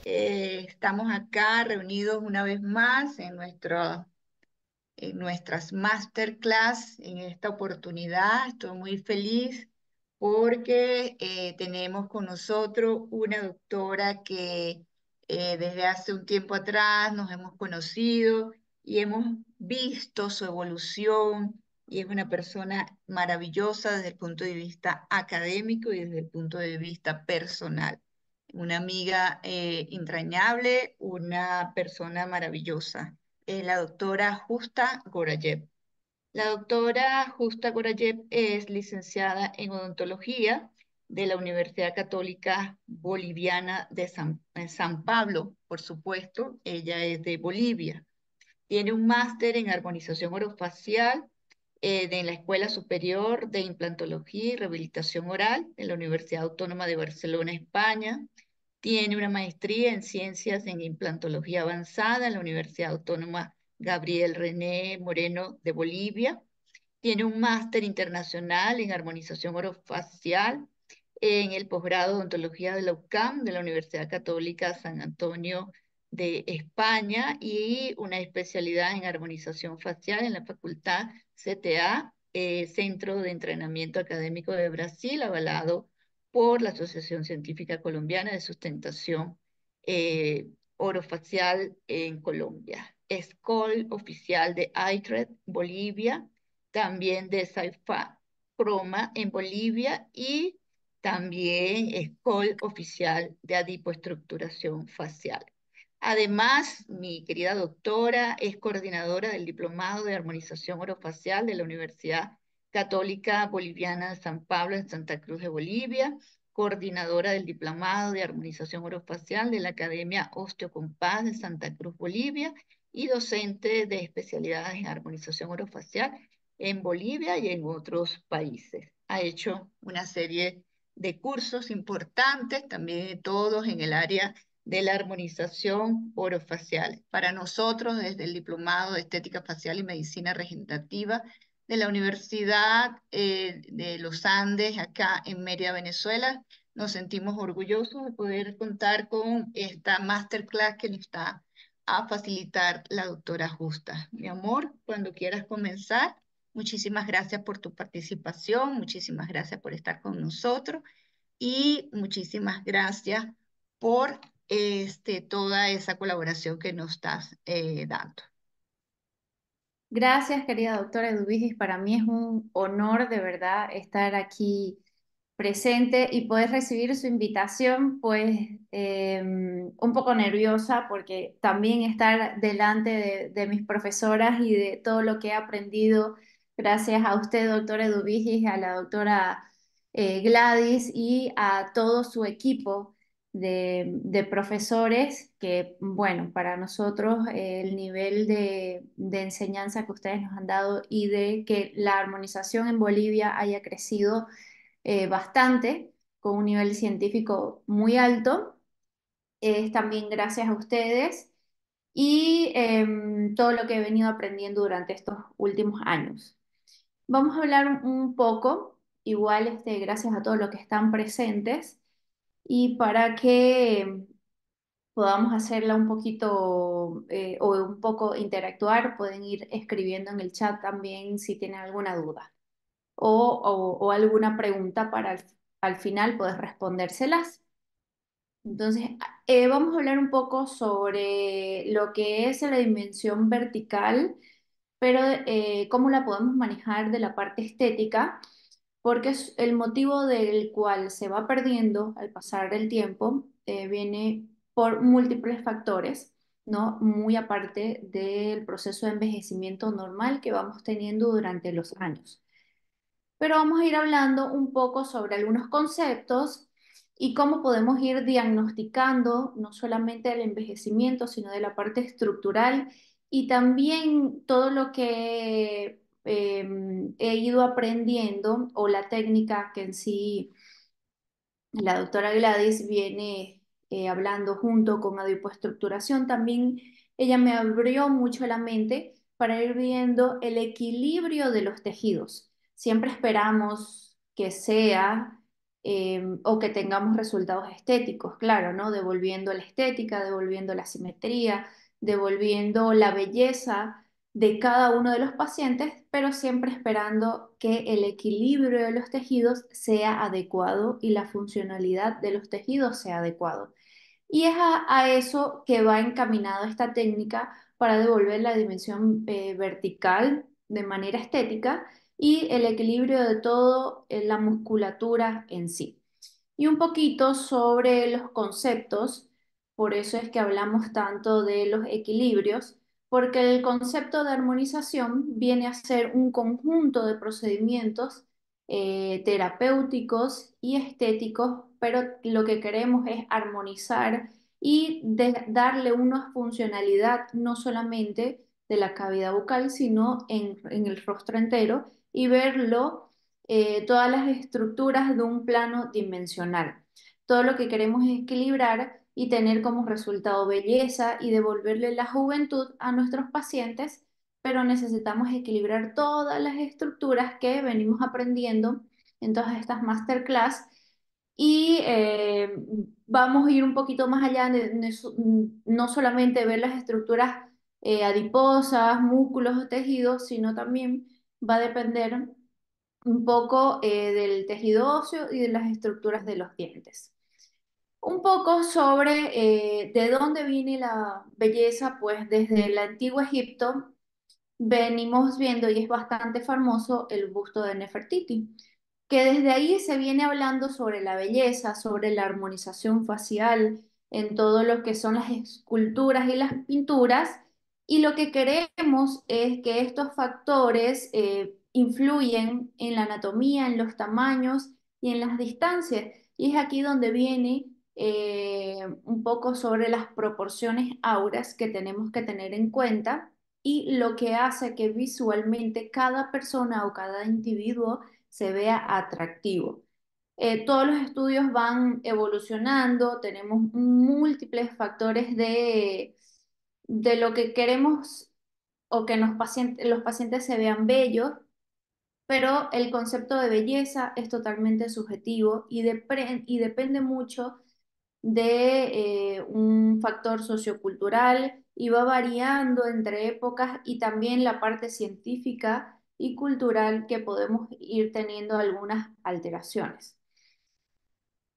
Estamos acá reunidos una vez más en nuestras masterclass. En esta oportunidad estoy muy feliz porque tenemos con nosotros una doctora que desde hace un tiempo atrás nos hemos conocido y hemos visto su evolución, y es una persona maravillosa desde el punto de vista académico y desde el punto de vista personal. Una amiga entrañable, una persona maravillosa, la doctora Justa Gorayev. La doctora Justa Gorayev es licenciada en odontología de la Universidad Católica Boliviana de San Pablo, por supuesto. Ella es de Bolivia. Tiene un máster en armonización orofacial de la Escuela Superior de Implantología y Rehabilitación Oral de la Universidad Autónoma de Barcelona, España. Tiene una maestría en Ciencias en Implantología Avanzada en la Universidad Autónoma Gabriel René Moreno de Bolivia. Tiene un máster internacional en armonización orofacial en el posgrado de odontología de la UCAM, de la Universidad Católica San Antonio de España, y una especialidad en armonización facial en la Facultad CTA, Centro de Entrenamiento Académico de Brasil, avalado por la Asociación Científica Colombiana de Sustentación eh, Orofacial en Colombia. Es call oficial de ITRED Bolivia, también de Saifa Croma en Bolivia, y también es call oficial de adipoestructuración facial. Además, mi querida doctora es coordinadora del Diplomado de Armonización Orofacial de la Universidad Católica Boliviana de San Pablo en Santa Cruz de Bolivia, coordinadora del Diplomado de Armonización Orofacial de la Academia Osteocompás de Santa Cruz, Bolivia, y docente de especialidades en armonización orofacial en Bolivia y en otros países. Ha hecho una serie de cursos importantes, también todos en el área de la armonización orofacial. Para nosotros, desde el Diplomado de Estética Facial y Medicina Regenerativa de la Universidad de los Andes, acá en Mérida, Venezuela, nos sentimos orgullosos de poder contar con esta masterclass que nos está a facilitar la doctora Justa. Mi amor, cuando quieras comenzar, muchísimas gracias por tu participación, muchísimas gracias por estar con nosotros y muchísimas gracias por toda esa colaboración que nos estás dando. Gracias, querida doctora Eduvigis. Para mí es un honor de verdad estar aquí presente y poder recibir su invitación, pues un poco nerviosa porque también estar delante de mis profesoras y de todo lo que he aprendido gracias a usted, doctora Eduvigis, a la doctora Gladys y a todo su equipo de profesores que, bueno, para nosotros el nivel de enseñanza que ustedes nos han dado y de que la armonización en Bolivia haya crecido bastante, con un nivel científico muy alto, es también gracias a ustedes y todo lo que he venido aprendiendo durante estos últimos años. Vamos a hablar un poco, igual gracias a todos los que están presentes, y para que podamos hacerla un poquito o un poco interactuar, pueden ir escribiendo en el chat también si tienen alguna duda o alguna pregunta para al final poder respondérselas. Entonces, vamos a hablar un poco sobre lo que es la dimensión vertical, pero cómo la podemos manejar de la parte estética, porque es el motivo del cual se va perdiendo al pasar el tiempo, viene por múltiples factores, ¿no? Muy aparte del proceso de envejecimiento normal que vamos teniendo durante los años. Pero vamos a ir hablando un poco sobre algunos conceptos y cómo podemos ir diagnosticando no solamente el envejecimiento, sino de la parte estructural y también todo lo que he ido aprendiendo o la técnica que en sí la doctora Gladys viene hablando junto con adipoestructuración. También ella me abrió mucho la mente para ir viendo el equilibrio de los tejidos. Siempre esperamos que sea o que tengamos resultados estéticos, claro, ¿no? Devolviendo la estética, devolviendo la simetría, devolviendo la belleza de cada uno de los pacientes, pero siempre esperando que el equilibrio de los tejidos sea adecuado y la funcionalidad de los tejidos sea adecuado. Y es a eso que va encaminada esta técnica para devolver la dimensión vertical de manera estética y el equilibrio de todo la musculatura en sí. Y un poquito sobre los conceptos, por eso es que hablamos tanto de los equilibrios, porque el concepto de armonización viene a ser un conjunto de procedimientos terapéuticos y estéticos, pero lo que queremos es armonizar y darle una funcionalidad no solamente de la cavidad bucal, sino en el rostro entero y verlo todas las estructuras de un plano dimensional. Todo lo que queremos es equilibrar y tener como resultado belleza y devolverle la juventud a nuestros pacientes, pero necesitamos equilibrar todas las estructuras que venimos aprendiendo en todas estas masterclass y vamos a ir un poquito más allá no solamente ver las estructuras adiposas, músculos o tejidos, sino también va a depender un poco del tejido óseo y de las estructuras de los dientes. Un poco sobre de dónde viene la belleza, pues desde el antiguo Egipto venimos viendo y es bastante famoso el busto de Nefertiti, que desde ahí se viene hablando sobre la belleza, sobre la armonización facial, en todo lo que son las esculturas y las pinturas, y lo que queremos es que estos factores influyen en la anatomía, en los tamaños y en las distancias, y es aquí donde viene un poco sobre las proporciones auras que tenemos que tener en cuenta y lo que hace que visualmente cada persona o cada individuo se vea atractivo. Todos los estudios van evolucionando, tenemos múltiples factores de lo que queremos o que los pacientes se vean bellos, pero el concepto de belleza es totalmente subjetivo y depende mucho de un factor sociocultural y va variando entre épocas y también la parte científica y cultural que podemos ir teniendo algunas alteraciones.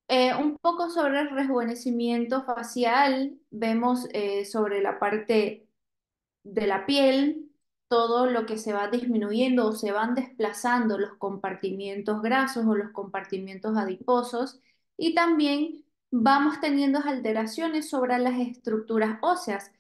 Un poco sobre el rejuvenecimiento facial, vemos sobre la parte de la piel, todo lo que se va disminuyendo o se van desplazando los compartimientos grasos o los compartimientos adiposos y también vamos teniendo alteraciones sobre las estructuras óseas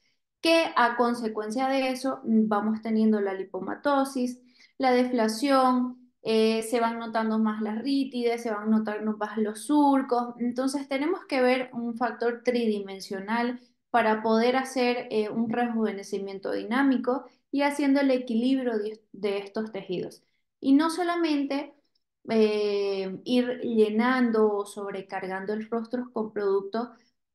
que a consecuencia de eso vamos teniendo la lipomatosis, la deflación, se van notando más las rítides, se van notando más los surcos, entonces tenemos que ver un factor tridimensional para poder hacer un rejuvenecimiento dinámico y haciendo el equilibrio de estos tejidos. Y no solamente ir llenando o sobrecargando el rostro con productos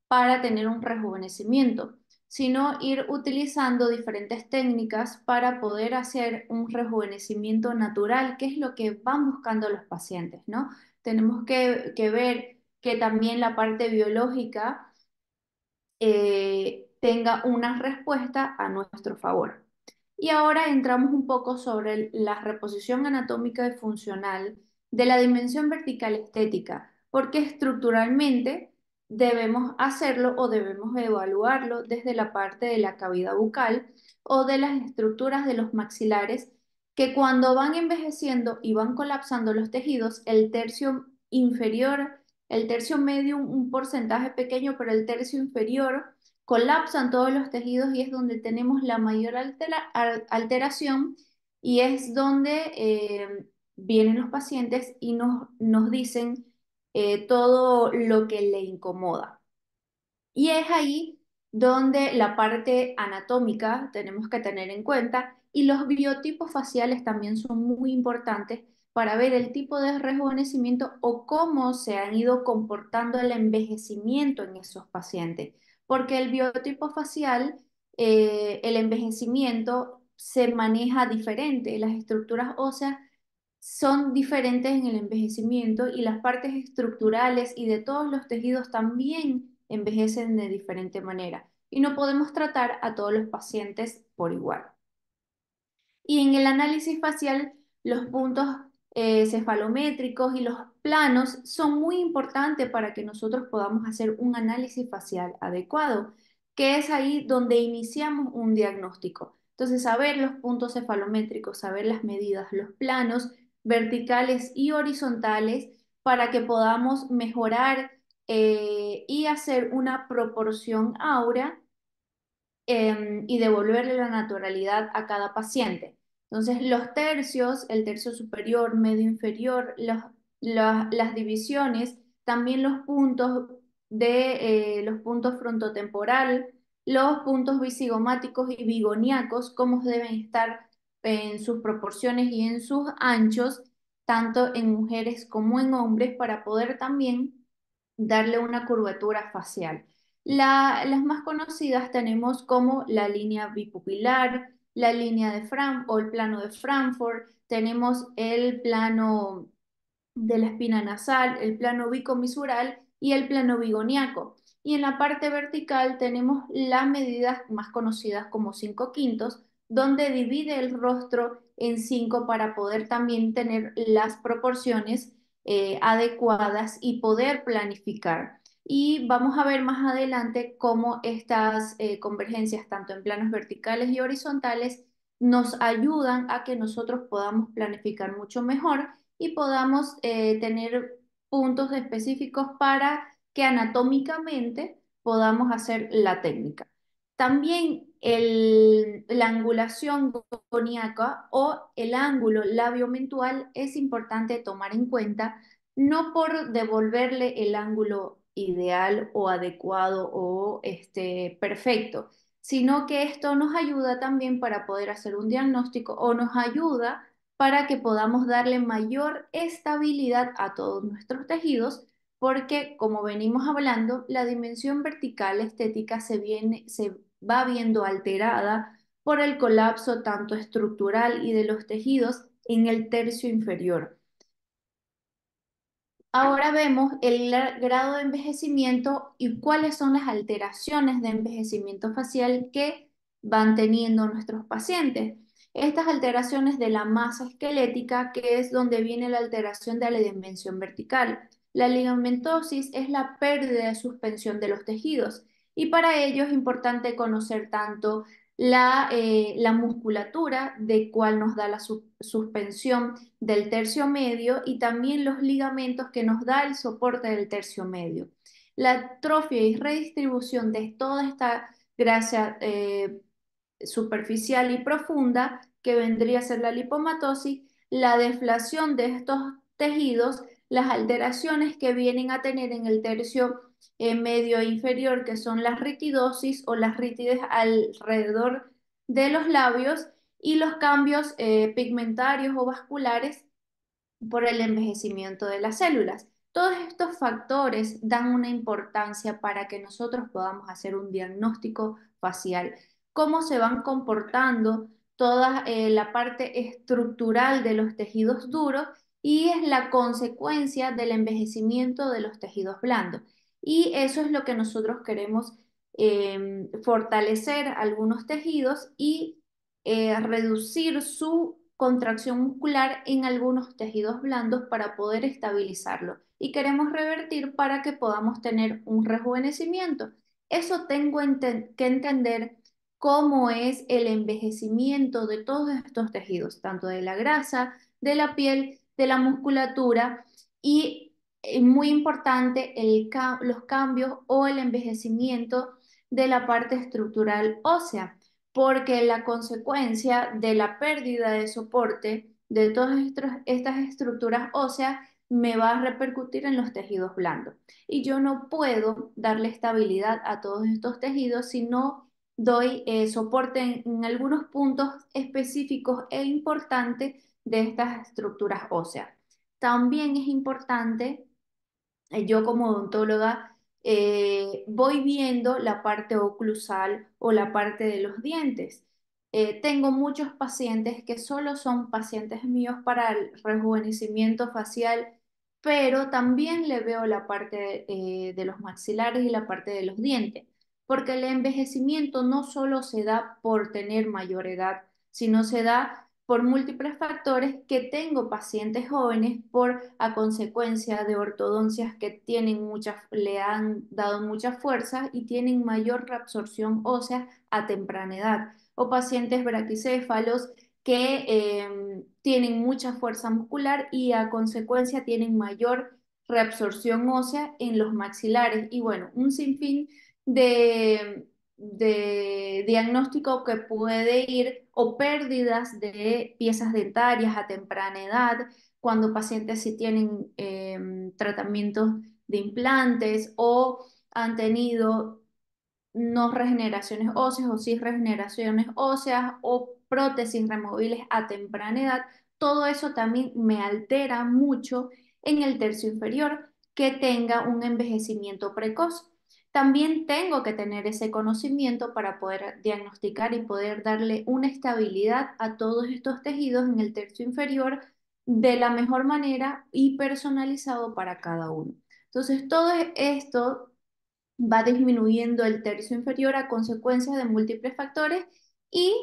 para tener un rejuvenecimiento, sino ir utilizando diferentes técnicas para poder hacer un rejuvenecimiento natural, que es lo que van buscando los pacientes, ¿no? Tenemos que ver que también la parte biológica tenga una respuesta a nuestro favor. Y ahora entramos un poco sobre la reposición anatómica y funcional de la dimensión vertical estética, porque estructuralmente debemos hacerlo o debemos evaluarlo desde la parte de la cavidad bucal o de las estructuras de los maxilares, que cuando van envejeciendo y van colapsando los tejidos, el tercio inferior, el tercio medio, un porcentaje pequeño, pero el tercio inferior colapsan todos los tejidos y es donde tenemos la mayor alteración y es donde vienen los pacientes y nos dicen todo lo que le incomoda. Y es ahí donde la parte anatómica tenemos que tener en cuenta y los biotipos faciales también son muy importantes para ver el tipo de rejuvenecimiento o cómo se han ido comportando el envejecimiento en esos pacientes. Porque el biotipo facial, el envejecimiento se maneja diferente, las estructuras óseas son diferentes en el envejecimiento y las partes estructurales y de todos los tejidos también envejecen de diferente manera y no podemos tratar a todos los pacientes por igual. Y en el análisis facial, los puntos cefalométricos y los planos son muy importantes para que nosotros podamos hacer un análisis facial adecuado, que es ahí donde iniciamos un diagnóstico. Entonces, saber los puntos cefalométricos, saber las medidas, los planos verticales y horizontales para que podamos mejorar y hacer una proporción áurea y devolverle la naturalidad a cada paciente. Entonces, los tercios, el tercio superior, medio inferior, las divisiones, también los puntos los puntos frontotemporal, los puntos visigomáticos y bigoniacos, cómo deben estar en sus proporciones y en sus anchos, tanto en mujeres como en hombres, para poder también darle una curvatura facial. Las más conocidas tenemos como la línea bipupilar, la línea de Frankfurt o el plano de Frankfurt, tenemos el plano de la espina nasal, el plano bicomisural y el plano bigoniaco. Y en la parte vertical tenemos las medidas más conocidas como 5 quintos, donde divide el rostro en 5 para poder también tener las proporciones adecuadas y poder planificar. Y vamos a ver más adelante cómo estas convergencias, tanto en planos verticales y horizontales, nos ayudan a que nosotros podamos planificar mucho mejor y podamos tener puntos específicos para que anatómicamente podamos hacer la técnica. También la angulación coniaca o el ángulo labiomentual es importante tomar en cuenta, no por devolverle el ángulo ideal o adecuado o perfecto, sino que esto nos ayuda también para poder hacer un diagnóstico o nos ayuda para que podamos darle mayor estabilidad a todos nuestros tejidos, porque como venimos hablando, la dimensión vertical estética se va viendo alterada por el colapso tanto estructural y de los tejidos en el tercio inferior. Ahora vemos el grado de envejecimiento y cuáles son las alteraciones de envejecimiento facial que van teniendo nuestros pacientes. Estas alteraciones de la masa esquelética, que es donde viene la alteración de la dimensión vertical. La ligamentosis es la pérdida de suspensión de los tejidos y para ello es importante conocer tanto la musculatura de cuál nos da la suspensión del tercio medio y también los ligamentos que nos da el soporte del tercio medio. La atrofia y redistribución de toda esta grasa superficial y profunda, que vendría a ser la lipomatosis, la deflación de estos tejidos, las alteraciones que vienen a tener en el tercio medio e inferior, que son las ritidosis o las rítides alrededor de los labios, y los cambios pigmentarios o vasculares por el envejecimiento de las células. Todos estos factores dan una importancia para que nosotros podamos hacer un diagnóstico facial. Cómo se van comportando toda la parte estructural de los tejidos duros y es la consecuencia del envejecimiento de los tejidos blandos. Y eso es lo que nosotros queremos fortalecer algunos tejidos y reducir su contracción muscular en algunos tejidos blandos para poder estabilizarlo. Y queremos revertir para que podamos tener un rejuvenecimiento. Eso tengo que entender cómo es el envejecimiento de todos estos tejidos, tanto de la grasa, de la piel, de la musculatura y muy importante los cambios o el envejecimiento de la parte estructural ósea porque la consecuencia de la pérdida de soporte de todas estas estructuras óseas me va a repercutir en los tejidos blandos. Y yo no puedo darle estabilidad a todos estos tejidos si no doy soporte en algunos puntos específicos e importantes de estas estructuras óseas. También es importante yo como odontóloga voy viendo la parte oclusal o la parte de los dientes. tengo muchos pacientes que solo son pacientes míos para el rejuvenecimiento facial, pero también le veo la parte de los maxilares y la parte de los dientes, porque el envejecimiento no solo se da por tener mayor edad, sino se da por múltiples factores que tengo pacientes jóvenes por a consecuencia de ortodoncias que tienen le han dado mucha fuerza y tienen mayor reabsorción ósea a temprana edad o pacientes braquicéfalos que tienen mucha fuerza muscular y a consecuencia tienen mayor reabsorción ósea en los maxilares. Y bueno, un sinfín de diagnóstico que puede ir o pérdidas de piezas dentarias a temprana edad, cuando pacientes sí tienen tratamientos de implantes o han tenido no regeneraciones óseas o sí regeneraciones óseas o prótesis removibles a temprana edad, todo eso también me altera mucho en el tercio inferior que tenga un envejecimiento precoz. También tengo que tener ese conocimiento para poder diagnosticar y poder darle una estabilidad a todos estos tejidos en el tercio inferior de la mejor manera y personalizado para cada uno. Entonces, todo esto va disminuyendo el tercio inferior a consecuencia de múltiples factores y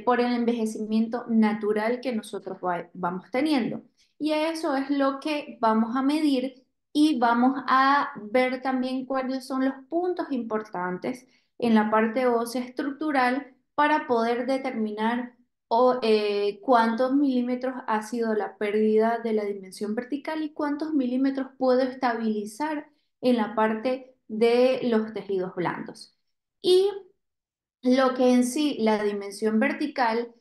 por el envejecimiento natural que nosotros vamos teniendo. Y eso es lo que vamos a medir y vamos a ver también cuáles son los puntos importantes en la parte ósea estructural para poder determinar cuántos milímetros ha sido la pérdida de la dimensión vertical y cuántos milímetros puedo estabilizar en la parte de los tejidos blandos. Y lo que en sí la dimensión vertical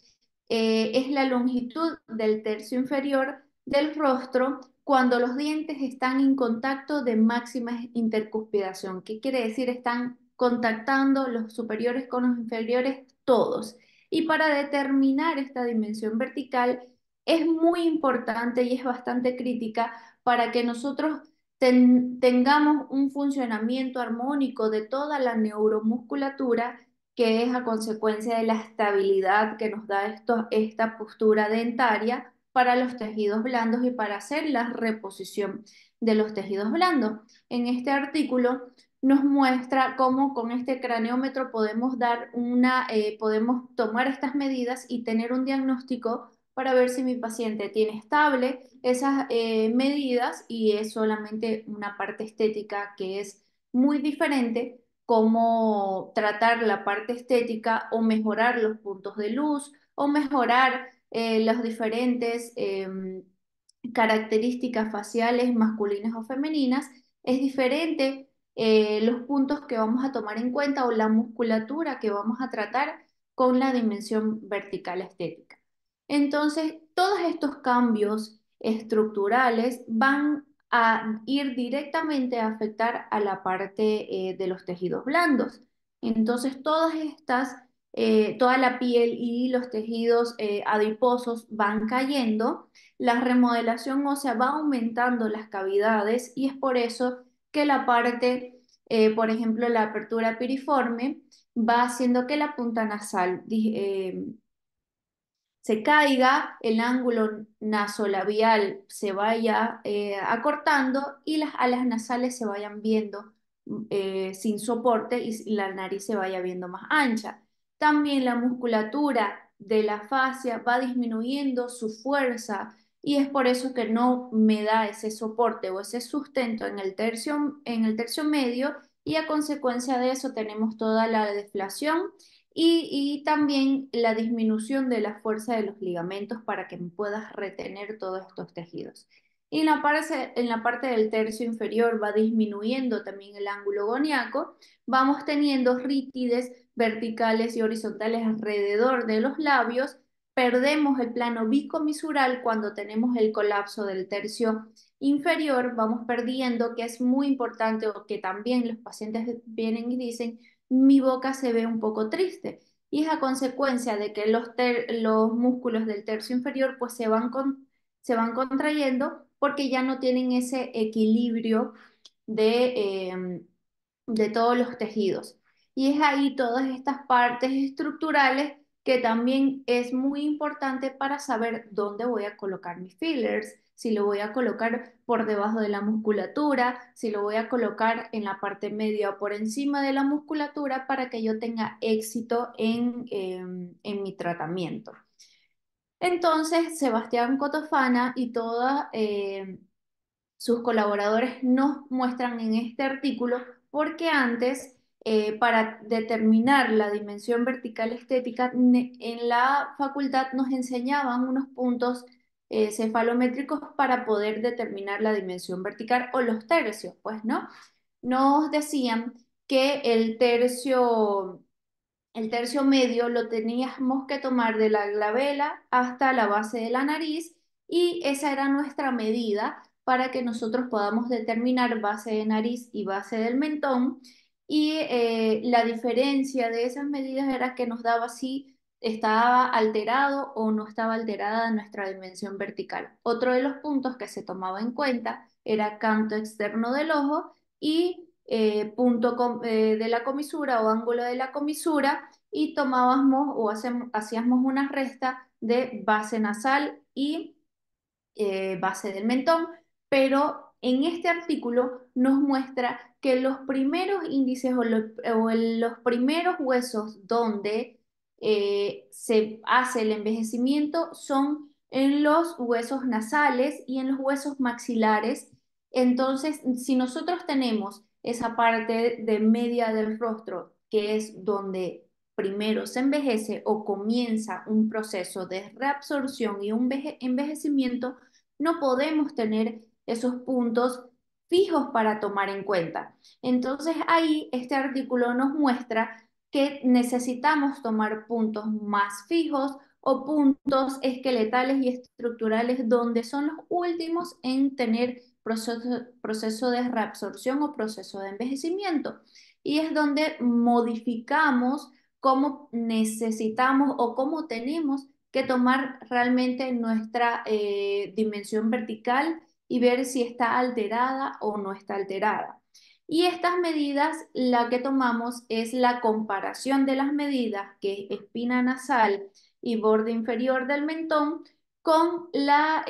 es la longitud del tercio inferior del rostro cuando los dientes están en contacto de máxima intercuspidación. ¿Qué quiere decir? Están contactando los superiores con los inferiores todos. Y para determinar esta dimensión vertical es muy importante y es bastante crítica para que nosotros tengamos un funcionamiento armónico de toda la neuromusculatura que es a consecuencia de la estabilidad que nos da esta postura dentaria para los tejidos blandos y para hacer la reposición de los tejidos blandos. En este artículo nos muestra cómo con este craneómetro podemos tomar estas medidas y tener un diagnóstico para ver si mi paciente tiene estable esas medidas y es solamente una parte estética que es muy diferente cómo tratar la parte estética o mejorar los puntos de luz o mejorar las diferentes características faciales masculinas o femeninas. Es diferente los puntos que vamos a tomar en cuenta o la musculatura que vamos a tratar con la dimensión vertical estética. Entonces, todos estos cambios estructurales van a ir directamente a afectar a la parte de los tejidos blandos. Entonces, toda la piel y los tejidos adiposos van cayendo, la remodelación ósea va aumentando las cavidades y es por eso que la parte, por ejemplo, la apertura piriforme va haciendo que la punta nasal se caiga, el ángulo nasolabial se vaya acortando y las alas nasales se vayan viendo sin soporte y la nariz se vaya viendo más ancha. También la musculatura de la fascia va disminuyendo su fuerza y es por eso que no me da ese soporte o ese sustento en el tercio medio y a consecuencia de eso tenemos toda la deflación y también la disminución de la fuerza de los ligamentos para que puedas retener todos estos tejidos. Y en la parte del tercio inferior va disminuyendo también el ángulo goniaco, vamos teniendo rítides verticales y horizontales alrededor de los labios, perdemos el plano bicomisural cuando tenemos el colapso del tercio inferior, vamos perdiendo, que es muy importante o que también los pacientes vienen y dicen, mi boca se ve un poco triste. Y es a consecuencia de que los músculos del tercio inferior pues se van contrayendo porque ya no tienen ese equilibrio de todos los tejidos. Y es ahí todas estas partes estructurales que también es muy importante para saber dónde voy a colocar mis fillers, si lo voy a colocar por debajo de la musculatura, si lo voy a colocar en la parte media o por encima de la musculatura para que yo tenga éxito en mi tratamiento. Entonces, Sebastián Cotofana y todas sus colaboradores nos muestran en este artículo porque antes, para determinar la dimensión vertical estética, en la facultad nos enseñaban unos puntos cefalométricos para poder determinar la dimensión vertical o los tercios, pues, ¿no? Nos decían que el tercio medio lo teníamos que tomar de la glabela hasta la base de la nariz y esa era nuestra medida para que nosotros podamos determinar base de nariz y base del mentón. Y la diferencia de esas medidas era que nos daba si estaba alterado o no estaba alterada nuestra dimensión vertical. Otro de los puntos que se tomaba en cuenta era canto externo del ojo y de la comisura o ángulo de la comisura y tomábamos o hacíamos una resta de base nasal y base del mentón, pero en este artículo nos muestra que los primeros índices los primeros huesos donde se hace el envejecimiento son en los huesos nasales y en los huesos maxilares. Entonces, si nosotros tenemos esa parte de media del rostro, que es donde primero se envejece o comienza un proceso de reabsorción y un envejecimiento, no podemos tener esos puntos fijos para tomar en cuenta. Entonces ahí este artículo nos muestra que necesitamos tomar puntos más fijos o puntos esqueletales y estructurales donde son los últimos en tener proceso de reabsorción o proceso de envejecimiento. Y es donde modificamos cómo necesitamos o cómo tenemos que tomar realmente nuestra dimensión vertical y ver si está alterada o no está alterada. Y estas medidas, la que tomamos es la comparación de las medidas, que es espina nasal y borde inferior del mentón, con la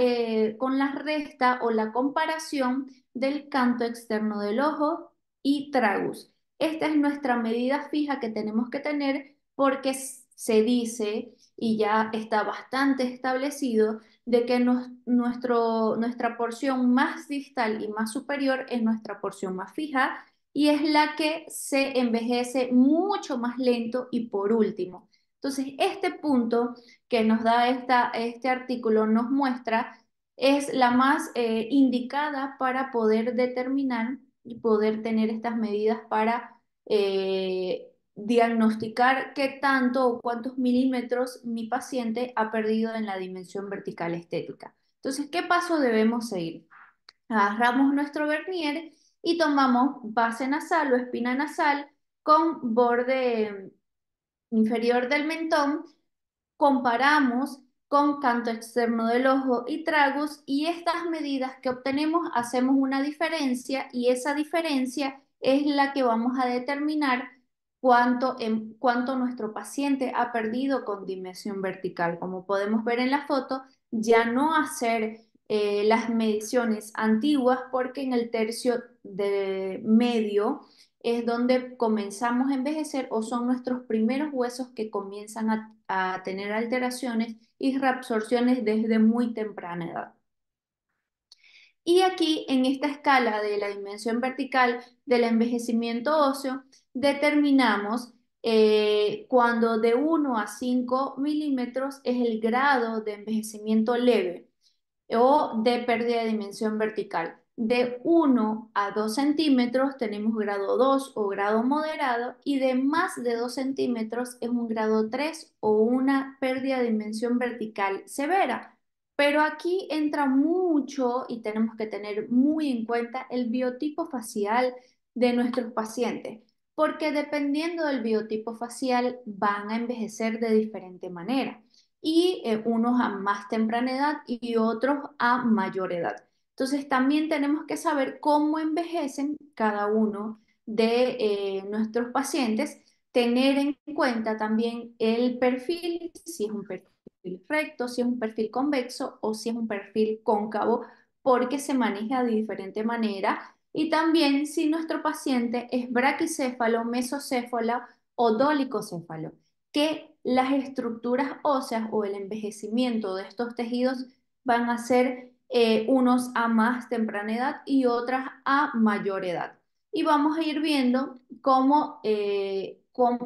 resta o la comparación del canto externo del ojo y tragus. Esta es nuestra medida fija que tenemos que tener porque se dice y ya está bastante establecido de que nuestra porción más distal y más superior es nuestra porción más fija y es la que se envejece mucho más lento y por último. Entonces, este punto que nos da este artículo nos muestra es la más indicada para poder determinar y poder tener estas medidas para diagnosticar qué tanto o cuántos milímetros mi paciente ha perdido en la dimensión vertical estética. Entonces, ¿qué paso debemos seguir? Agarramos nuestro vernier y tomamos base nasal o espina nasal con borde inferior del mentón, comparamos con canto externo del ojo y tragus y estas medidas que obtenemos hacemos una diferencia y esa diferencia es la que vamos a determinar cuánto nuestro paciente ha perdido con dimensión vertical. Como podemos ver en la foto, ya no hacer las mediciones antiguas porque en el tercio de medio es donde comenzamos a envejecer o son nuestros primeros huesos que comienzan a tener alteraciones y reabsorciones desde muy temprana edad. Y aquí, en esta escala de la dimensión vertical del envejecimiento óseo, determinamos cuando de 1 a 5 milímetros es el grado de envejecimiento leve o de pérdida de dimensión vertical. De 1 a 2 centímetros tenemos grado 2 o grado moderado y de más de 2 centímetros es un grado 3 o una pérdida de dimensión vertical severa. Pero aquí entra mucho y tenemos que tener muy en cuenta el biotipo facial de nuestros pacientes, porque dependiendo del biotipo facial van a envejecer de diferente manera y unos a más temprana edad y otros a mayor edad. Entonces también tenemos que saber cómo envejecen cada uno de nuestros pacientes tener en cuenta también el perfil, si es un perfil recto, si es un perfil convexo o si es un perfil cóncavo, porque se maneja de diferente manera. Y también si nuestro paciente es braquicéfalo, mesocéfalo o dolicocéfalo, que las estructuras óseas o el envejecimiento de estos tejidos van a ser unos a más temprana edad y otras a mayor edad. Y vamos a ir viendo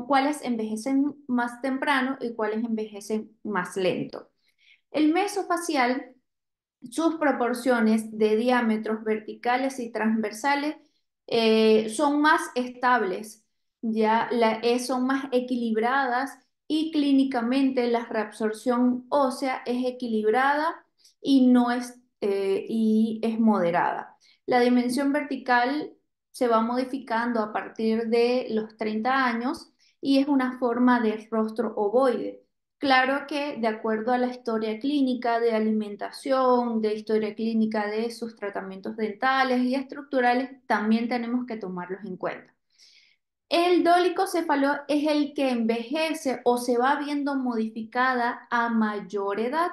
cuáles envejecen más temprano y cuáles envejecen más lento. El mesofacial, sus proporciones de diámetros verticales y transversales son más estables, son más equilibradas y clínicamente la reabsorción ósea es equilibrada y, no es, y es moderada. La dimensión vertical se va modificando a partir de los 30 años y es una forma de rostro ovoide. Claro que de acuerdo a la historia clínica de alimentación, de historia clínica de sus tratamientos dentales y estructurales, también tenemos que tomarlos en cuenta. El dolicocéfalo es el que envejece o se va viendo modificada a mayor edad.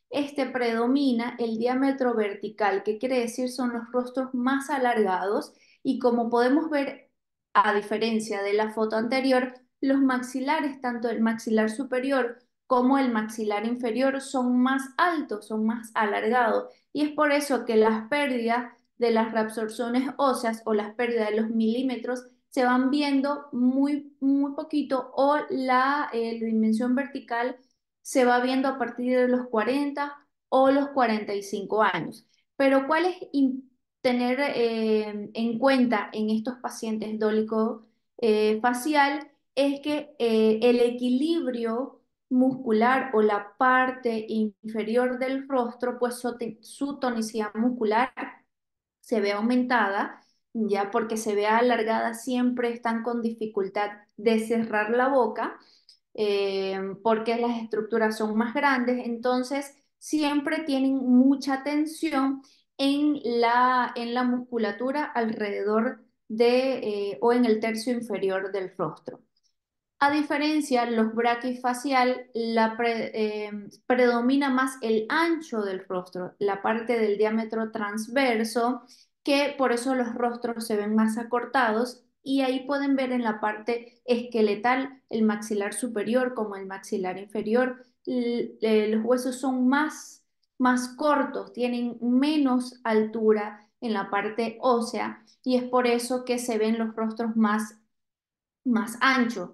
Este predomina el diámetro vertical, que quiere decir son los rostros más alargados y como podemos ver, a diferencia de la foto anterior, los maxilares, tanto el maxilar superior como el maxilar inferior, son más altos, son más alargados y es por eso que las pérdidas de las reabsorciones óseas o las pérdidas de los milímetros se van viendo muy, muy poquito o la dimensión vertical se va viendo a partir de los 40 o los 45 años. Pero ¿cuál es tener en cuenta en estos pacientes dólico facial? Es que el equilibrio muscular o la parte inferior del rostro, pues su tonicidad muscular se ve aumentada, ya porque se ve alargada, siempre están con dificultad de cerrar la boca, porque las estructuras son más grandes, entonces siempre tienen mucha tensión en la musculatura alrededor o en el tercio inferior del rostro. A diferencia, los braquifacial predomina más el ancho del rostro, la parte del diámetro transverso, que por eso los rostros se ven más acortados y ahí pueden ver en la parte esqueletal el maxilar superior como el maxilar inferior. Los huesos son más cortos, tienen menos altura en la parte ósea y es por eso que se ven los rostros más anchos.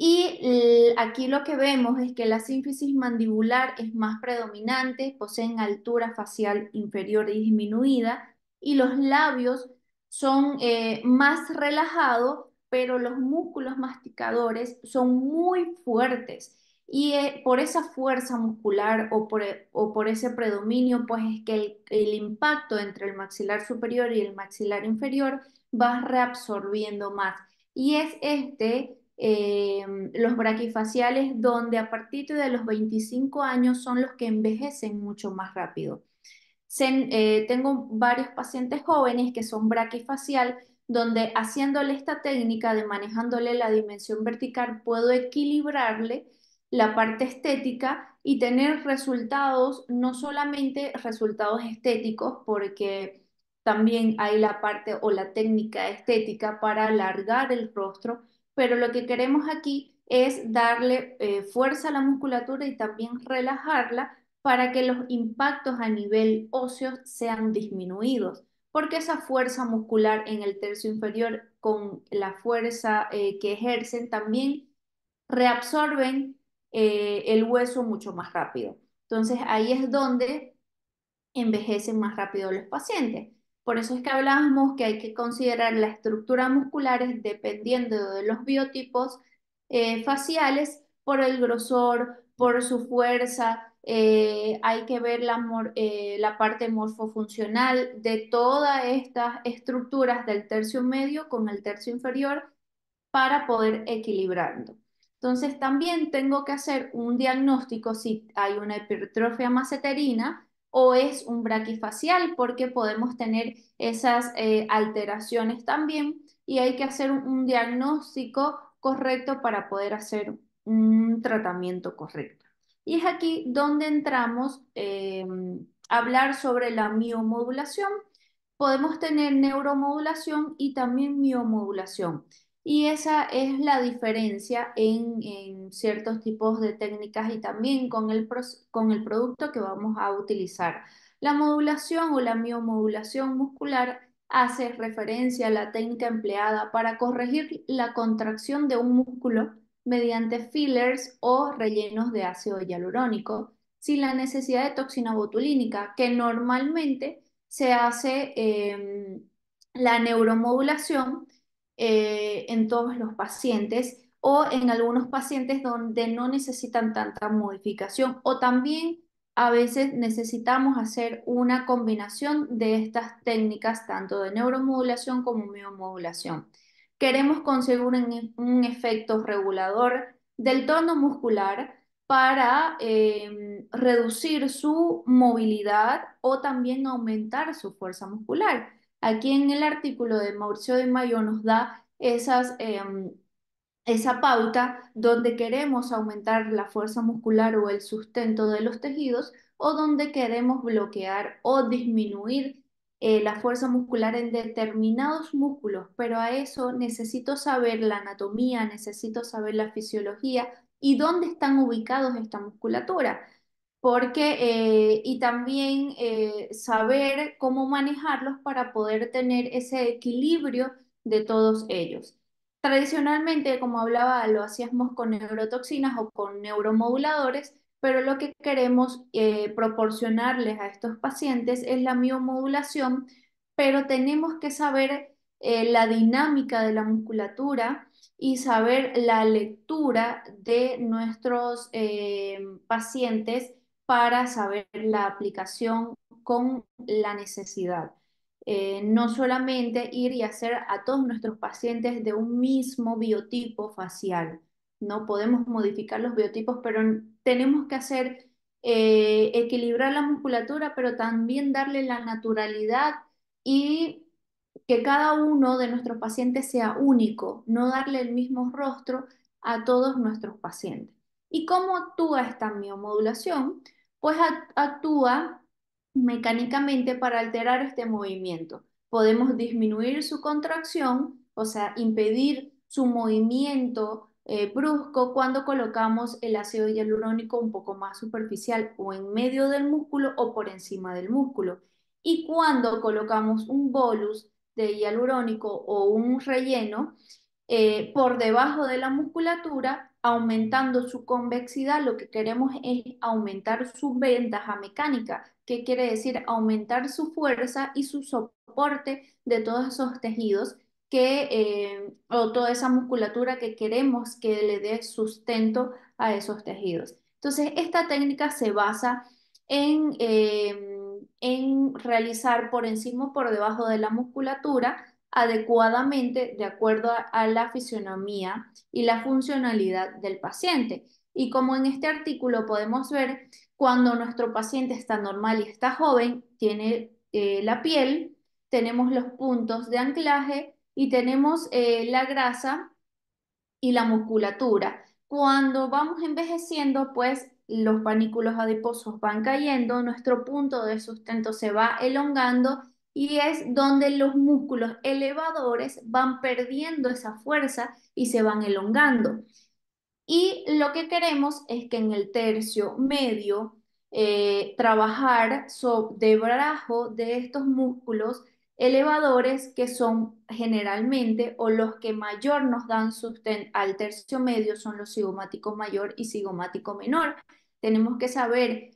Y aquí lo que vemos es que la sínfisis mandibular es más predominante, poseen altura facial inferior y disminuida, y los labios son más relajados, pero los músculos masticadores son muy fuertes. Y por esa fuerza muscular o por ese predominio, pues es que el impacto entre el maxilar superior y el maxilar inferior va reabsorbiendo más. Y es los braquifaciales, donde a partir de los 25 años son los que envejecen mucho más rápido. Tengo varios pacientes jóvenes que son braquifacial, donde haciéndole esta técnica de manejándole la dimensión vertical, puedo equilibrarle la parte estética y tener resultados, no solamente resultados estéticos, porque también hay la parte o la técnica estética para alargar el rostro, pero lo que queremos aquí es darle fuerza a la musculatura y también relajarla para que los impactos a nivel óseo sean disminuidos, porque esa fuerza muscular en el tercio inferior con la fuerza que ejercen también reabsorben el hueso mucho más rápido. Entonces ahí es donde envejecen más rápido los pacientes. Por eso es que hablábamos que hay que considerar la estructura musculares dependiendo de los biotipos faciales por el grosor, por su fuerza. Hay que ver la parte morfofuncional de todas estas estructuras del tercio medio con el tercio inferior para poder equilibrarlo. Entonces también tengo que hacer un diagnóstico si hay una hipertrofia maseterina o es un braquifacial, porque podemos tener esas alteraciones también y hay que hacer un diagnóstico correcto para poder hacer un tratamiento correcto. Y es aquí donde entramos a hablar sobre la miomodulación. Podemos tener neuromodulación y también miomodulación. Y esa es la diferencia en ciertos tipos de técnicas y también con con el producto que vamos a utilizar. La modulación o la miomodulación muscular hace referencia a la técnica empleada para corregir la contracción de un músculo mediante fillers o rellenos de ácido hialurónico sin la necesidad de toxina botulínica, que normalmente se hace la neuromodulación en todos los pacientes o en algunos pacientes donde no necesitan tanta modificación o también a veces necesitamos hacer una combinación de estas técnicas, tanto de neuromodulación como miomodulación. Queremos conseguir un efecto regulador del tono muscular para reducir su movilidad o también aumentar su fuerza muscular. Aquí en el artículo de Mauricio de Mayo nos da esa pauta donde queremos aumentar la fuerza muscular o el sustento de los tejidos o donde queremos bloquear o disminuir la fuerza muscular en determinados músculos, pero a eso necesito saber la anatomía, necesito saber la fisiología y dónde están ubicados esta musculatura. Y también saber cómo manejarlos para poder tener ese equilibrio de todos ellos. Tradicionalmente, como hablaba, lo hacíamos con neurotoxinas o con neuromoduladores, pero lo que queremos proporcionarles a estos pacientes es la miomodulación, pero tenemos que saber la dinámica de la musculatura y saber la lectura de nuestros pacientes para saber la aplicación con la necesidad. No solamente ir y hacer a todos nuestros pacientes de un mismo biotipo facial. No podemos modificar los biotipos, pero tenemos que hacer equilibrar la musculatura, pero también darle la naturalidad y que cada uno de nuestros pacientes sea único, no darle el mismo rostro a todos nuestros pacientes. ¿Y cómo actúa esta miomodulación? Pues actúa mecánicamente para alterar este movimiento. Podemos disminuir su contracción, o sea, impedir su movimiento brusco cuando colocamos el ácido hialurónico un poco más superficial o en medio del músculo o por encima del músculo. Y cuando colocamos un bolus de hialurónico o un relleno, por debajo de la musculatura, aumentando su convexidad, lo que queremos es aumentar su ventaja mecánica, que quiere decir aumentar su fuerza y su soporte de todos esos tejidos o toda esa musculatura que queremos que le dé sustento a esos tejidos. Entonces, esta técnica se basa en realizar por encima o por debajo de la musculatura adecuadamente de acuerdo a la fisionomía y la funcionalidad del paciente. Y como en este artículo podemos ver, cuando nuestro paciente está normal y está joven, tiene la piel, tenemos los puntos de anclaje y tenemos la grasa y la musculatura. Cuando vamos envejeciendo, pues los panículos adiposos van cayendo, nuestro punto de sustento se va elongando y es donde los músculos elevadores van perdiendo esa fuerza y se van elongando. Y lo que queremos es que en el tercio medio trabajar debajo de estos músculos elevadores que son generalmente o los que mayor nos dan sustento al tercio medio son los cigomático mayor y cigomático menor. Tenemos que saber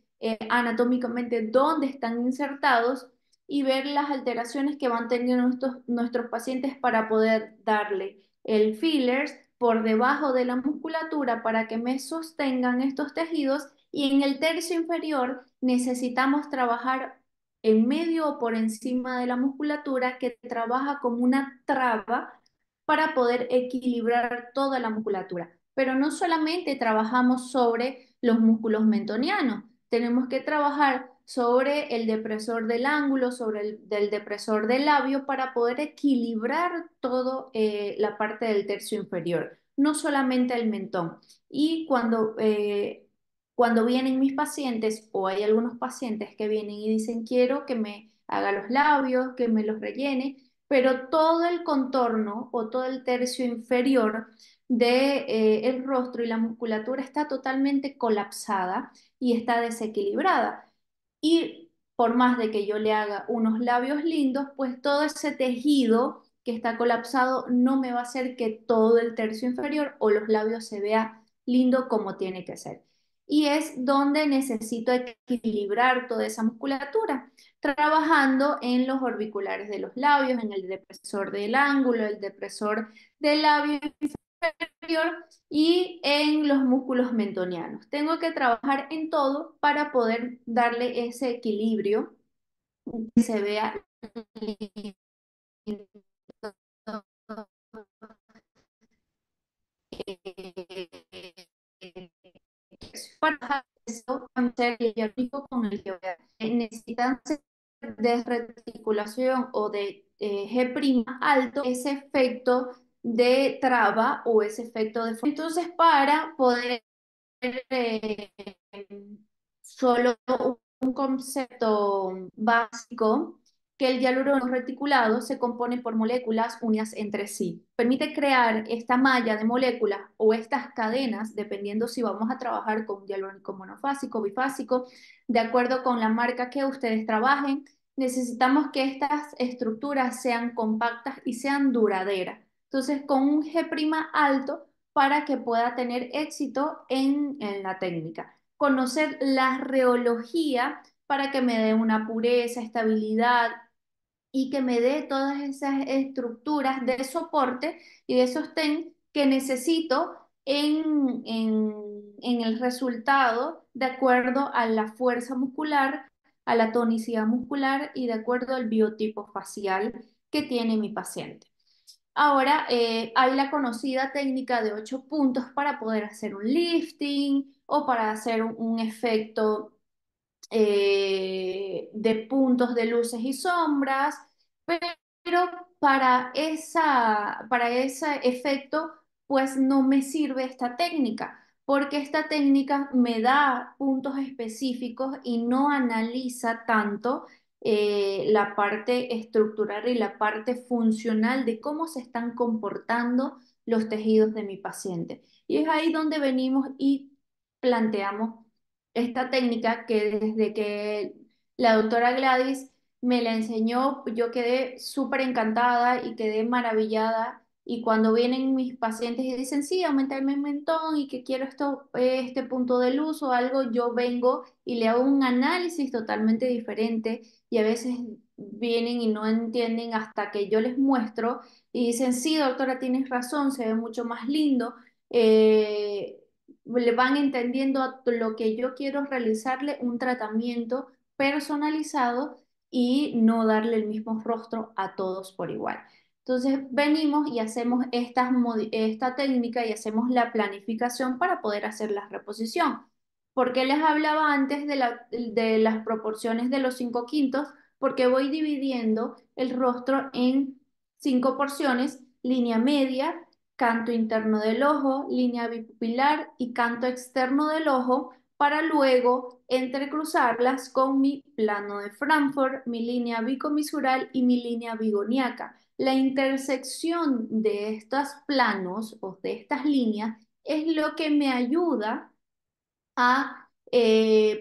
anatómicamente dónde están insertados y ver las alteraciones que van teniendo nuestros pacientes para poder darle el fillers por debajo de la musculatura para que me sostengan estos tejidos y en el tercio inferior necesitamos trabajar en medio o por encima de la musculatura que trabaja como una traba para poder equilibrar toda la musculatura. Pero no solamente trabajamos sobre los músculos mentonianos, tenemos que trabajar sobre el depresor del ángulo, sobre del depresor del labio para poder equilibrar toda la parte del tercio inferior. no solamente el mentón. Y cuando vienen mis pacientes, o hay algunos pacientes que vienen y dicen, quiero que me haga los labios, que me los rellene, pero todo el contorno o todo el tercio inferior de, el rostro y la musculatura está totalmente colapsada y está desequilibrada. Y por más de que yo le haga unos labios lindos, pues todo ese tejido que está colapsado no me va a hacer que todo el tercio inferior o los labios se vea lindo como tiene que ser. Y es donde necesito equilibrar toda esa musculatura, trabajando en los orbiculares de los labios, en el depresor del ángulo, el depresor del labio inferior y en los músculos mentonianos. Tengo que trabajar en todo para poder darle ese equilibrio que se vea lindo. Para eso, ser el único con el que necesitan de reticulación o de G' alto, ese efecto de traba o ese efecto de... Entonces, para poder eh, solo un concepto básico, que el hialurono reticulado se compone por moléculas unidas entre sí. Permite crear esta malla de moléculas o estas cadenas, dependiendo si vamos a trabajar con hialurónico monofásico, bifásico, de acuerdo con la marca que ustedes trabajen. Necesitamos que estas estructuras sean compactas y sean duraderas. Entonces, con un G' alto para que pueda tener éxito en la técnica. Conocer la reología para que me dé una pureza, estabilidad y que me dé todas esas estructuras de soporte y de sostén que necesito en el resultado de acuerdo a la fuerza muscular, a la tonicidad muscular y de acuerdo al biotipo facial que tiene mi paciente. Ahora hay la conocida técnica de 8 puntos para poder hacer un lifting o para hacer un efecto de puntos de luces y sombras, pero para ese efecto, pues no me sirve esta técnica, porque esta técnica me da puntos específicos y no analiza tanto la parte estructural y la parte funcional de cómo se están comportando los tejidos de mi paciente. Y es ahí donde venimos y planteamos esta técnica que desde que la doctora Gladys me la enseñó, yo quedé súper encantada y quedé maravillada. Y cuando vienen mis pacientes y dicen, sí, aumentarme el mentón y que quiero esto, este punto de luz o algo, yo vengo y le hago un análisis totalmente diferente y a veces vienen y no entienden hasta que yo les muestro y dicen, sí, doctora, tienes razón, se ve mucho más lindo. Le van entendiendo a lo que yo quiero realizarle un tratamiento personalizado y no darle el mismo rostro a todos por igual. Entonces venimos y hacemos esta técnica y hacemos la planificación para poder hacer la reposición. ¿Por qué les hablaba antes de las proporciones de los 5/5? Porque voy dividiendo el rostro en 5 porciones: línea media, canto interno del ojo, línea bipupilar y canto externo del ojo, para luego entrecruzarlas con mi plano de Frankfurt, mi línea bicomisural y mi línea bigoniaca. La intersección de estos planos o de estas líneas es lo que me ayuda a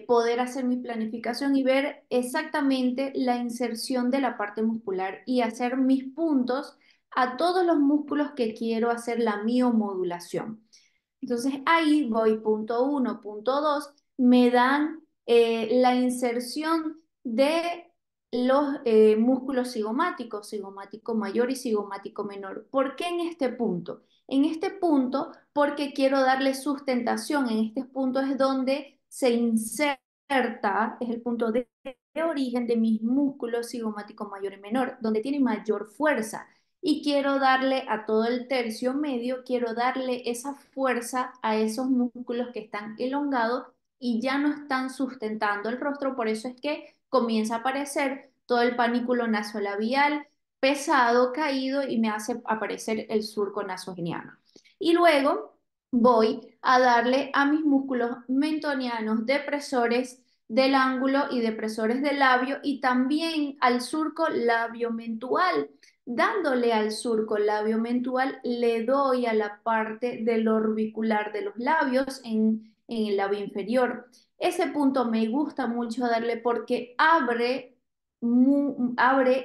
poder hacer mi planificación y ver exactamente la inserción de la parte muscular y hacer mis puntos a todos los músculos que quiero hacer la miomodulación. Entonces ahí voy punto uno, punto dos, me dan la inserción de los músculos cigomáticos, cigomático mayor y cigomático menor. ¿Por qué en este punto? En este punto, porque quiero darle sustentación. En este punto es donde se inserta, es el punto de origen de mis músculos cigomático mayor y menor, donde tiene mayor fuerza y quiero darle a todo el tercio medio, quiero darle esa fuerza a esos músculos que están elongados y ya no están sustentando el rostro, por eso es que comienza a aparecer todo el panículo nasolabial pesado, caído y me hace aparecer el surco nasogeniano. Y luego voy a darle a mis músculos mentonianos depresores del ángulo y depresores del labio y también al surco labiomentual. Dándole al surco labiomentual, le doy a la parte del orbicular de los labios en el labio inferior. Ese punto me gusta mucho darle porque abre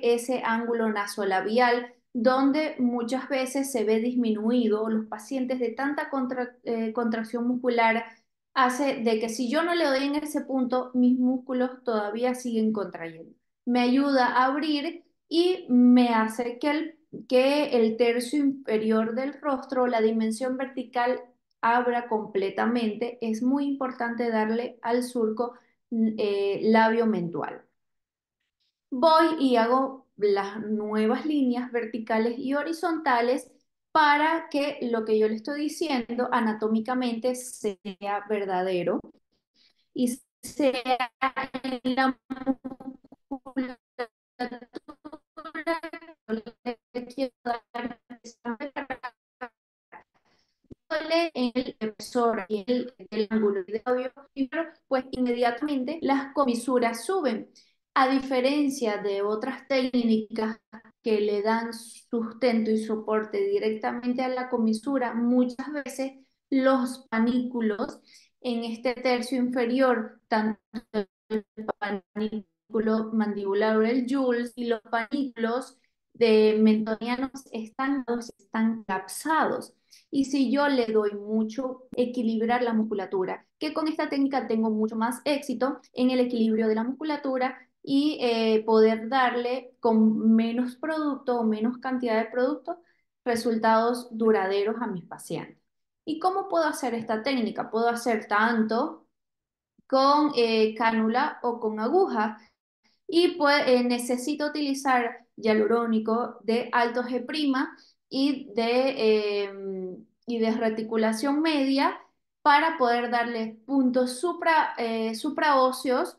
ese ángulo nasolabial donde muchas veces se ve disminuido. Los pacientes de tanta contracción muscular hace de que si yo no le doy en ese punto, mis músculos todavía siguen contrayendo. Me ayuda a abrir y me hace que el tercio inferior del rostro, la dimensión vertical, abra completamente. Es muy importante darle al surco labio mentual. Voy y hago las nuevas líneas verticales y horizontales para que lo que yo le estoy diciendo anatómicamente sea verdadero y sea en la musculatura que le quiero dar en el emisor y el ángulo de audio, pues inmediatamente las comisuras suben. A diferencia de otras técnicas que le dan sustento y soporte directamente a la comisura, muchas veces los panículos en este tercio inferior, tanto el panículo mandibular o el Jules y los panículos de mentonianos están capsados. Y si yo le doy mucho equilibrar la musculatura, que con esta técnica tengo mucho más éxito en el equilibrio de la musculatura y poder darle con menos producto o menos cantidad de producto resultados duraderos a mis pacientes. ¿Y cómo puedo hacer esta técnica? Puedo hacer tanto con cánula o con aguja y pues necesito utilizar hialurónico de alto G' y de reticulación media para poder darle puntos supraóseos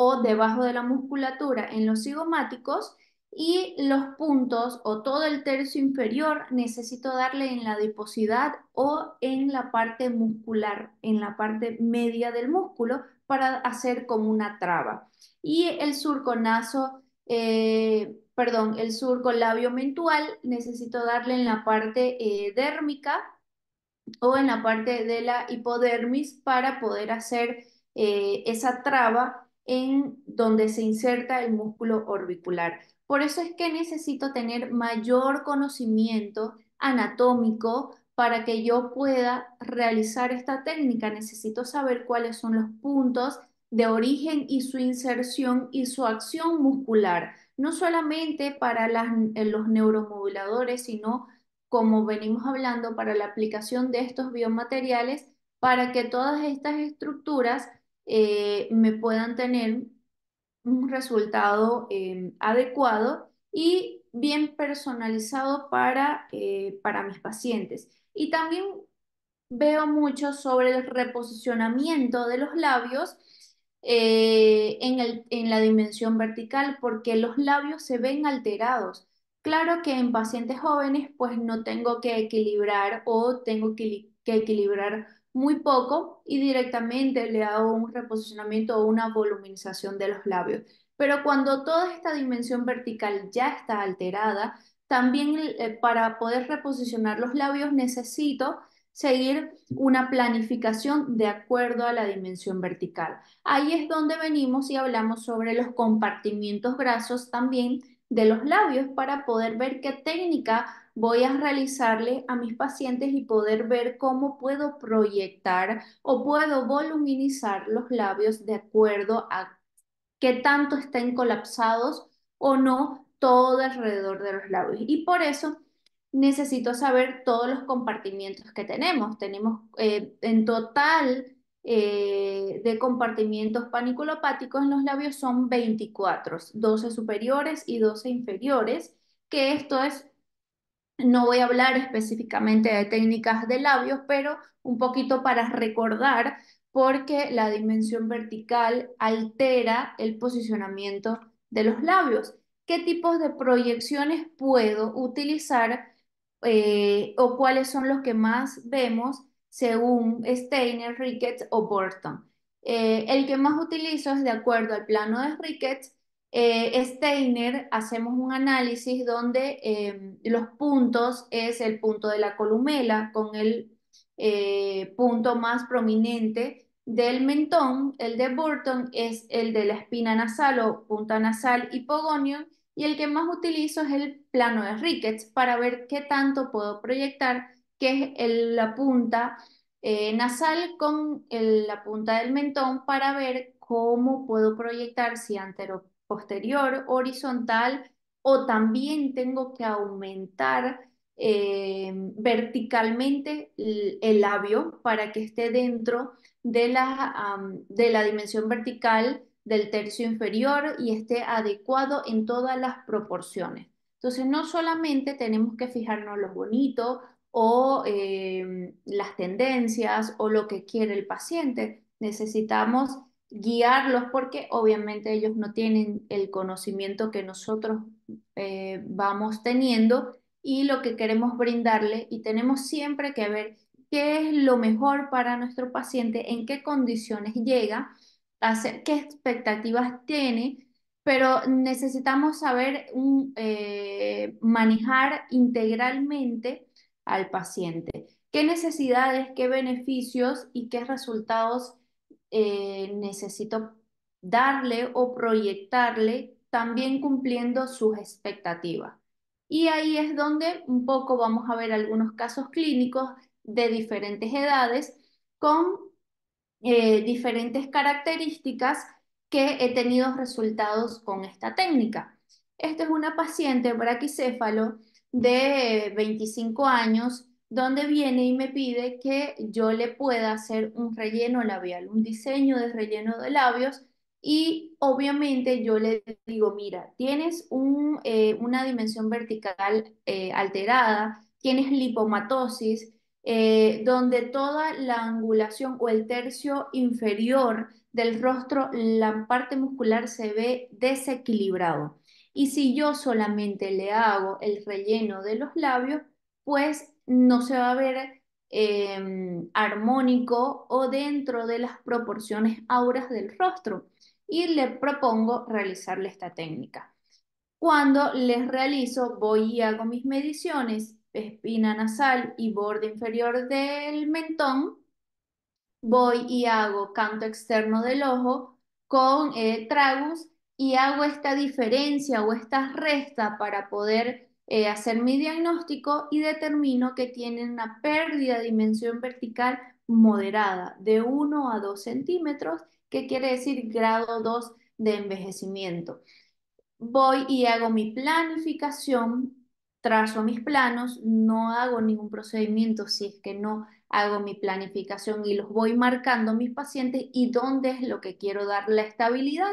o debajo de la musculatura en los cigomáticos y los puntos o todo el tercio inferior necesito darle en la adiposidad o en la parte muscular, en la parte media del músculo para hacer como una traba. Y el surco labio mentual necesito darle en la parte dérmica o en la parte de la hipodermis para poder hacer esa traba en donde se inserta el músculo orbicular. Por eso es que necesito tener mayor conocimiento anatómico para que yo pueda realizar esta técnica. Necesito saber cuáles son los puntos de origen y su inserción y su acción muscular, no solamente para los neuromoduladores, sino como venimos hablando, para la aplicación de estos biomateriales, para que todas estas estructuras me puedan tener un resultado adecuado y bien personalizado para mis pacientes. Y también veo mucho sobre el reposicionamiento de los labios en la dimensión vertical, porque los labios se ven alterados. Claro que en pacientes jóvenes, pues no tengo que equilibrar o tengo que equilibrar muy poco y directamente le hago un reposicionamiento o una voluminización de los labios. Pero cuando toda esta dimensión vertical ya está alterada, también para poder reposicionar los labios necesito seguir una planificación de acuerdo a la dimensión vertical. Ahí es donde venimos y hablamos sobre los compartimientos grasos también de los labios para poder ver qué técnica voy a realizarle a mis pacientes y poder ver cómo puedo proyectar o puedo voluminizar los labios de acuerdo a qué tanto estén colapsados o no todo alrededor de los labios. Y por eso necesito saber todos los compartimientos que tenemos. Tenemos en total de compartimientos paniculopáticos en los labios son 24, 12 superiores y 12 inferiores, que esto es, no voy a hablar específicamente de técnicas de labios, pero un poquito para recordar, porque la dimensión vertical altera el posicionamiento de los labios. ¿Qué tipos de proyecciones puedo utilizar o cuáles son los que más vemos según Steiner, Ricketts o Burton. El que más utilizo es de acuerdo al plano de Ricketts. Steiner hacemos un análisis donde los puntos es el punto de la columela con el punto más prominente del mentón. El de Burton es el de la espina nasal o punta nasal hipogonio, y el que más utilizo es el plano de Ricketts para ver qué tanto puedo proyectar, que es la punta nasal con la punta del mentón, para ver cómo puedo proyectar, si posterior, horizontal, o también tengo que aumentar verticalmente el labio para que esté dentro de la dimensión vertical del tercio inferior y esté adecuado en todas las proporciones. Entonces, no solamente tenemos que fijarnos lo bonito o las tendencias o lo que quiere el paciente, necesitamos guiarlos porque obviamente ellos no tienen el conocimiento que nosotros vamos teniendo, y lo que queremos brindarle, y tenemos siempre que ver qué es lo mejor para nuestro paciente, en qué condiciones llega, qué expectativas tiene, pero necesitamos saber manejar integralmente al paciente. ¿Qué necesidades, qué beneficios y qué resultados necesito darle o proyectarle, también cumpliendo sus expectativas? Y ahí es donde un poco vamos a ver algunos casos clínicos de diferentes edades con diferentes características que he tenido resultados con esta técnica. Esta es una paciente braquicéfalo de 25 años, donde viene y me pide que yo le pueda hacer un relleno labial, un diseño de relleno de labios. Y obviamente yo le digo, mira, tienes una dimensión vertical alterada, tienes lipomatosis, donde toda la angulación o el tercio inferior del rostro, la parte muscular se ve desequilibrado. Y si yo solamente le hago el relleno de los labios, pues no se va a ver armónico o dentro de las proporciones auras del rostro. Y le propongo realizarle esta técnica. Cuando les realizo, voy y hago mis mediciones, espina nasal y borde inferior del mentón. Voy y hago canto externo del ojo con tragus, y hago esta diferencia o esta resta para poder hacer mi diagnóstico, y determino que tienen una pérdida de dimensión vertical moderada de 1 a 2 centímetros, que quiere decir grado 2 de envejecimiento. Voy y hago mi planificación, trazo mis planos, no hago ningún procedimiento si es que no hago mi planificación, y los voy marcando a mis pacientes y dónde es lo que quiero dar la estabilidad.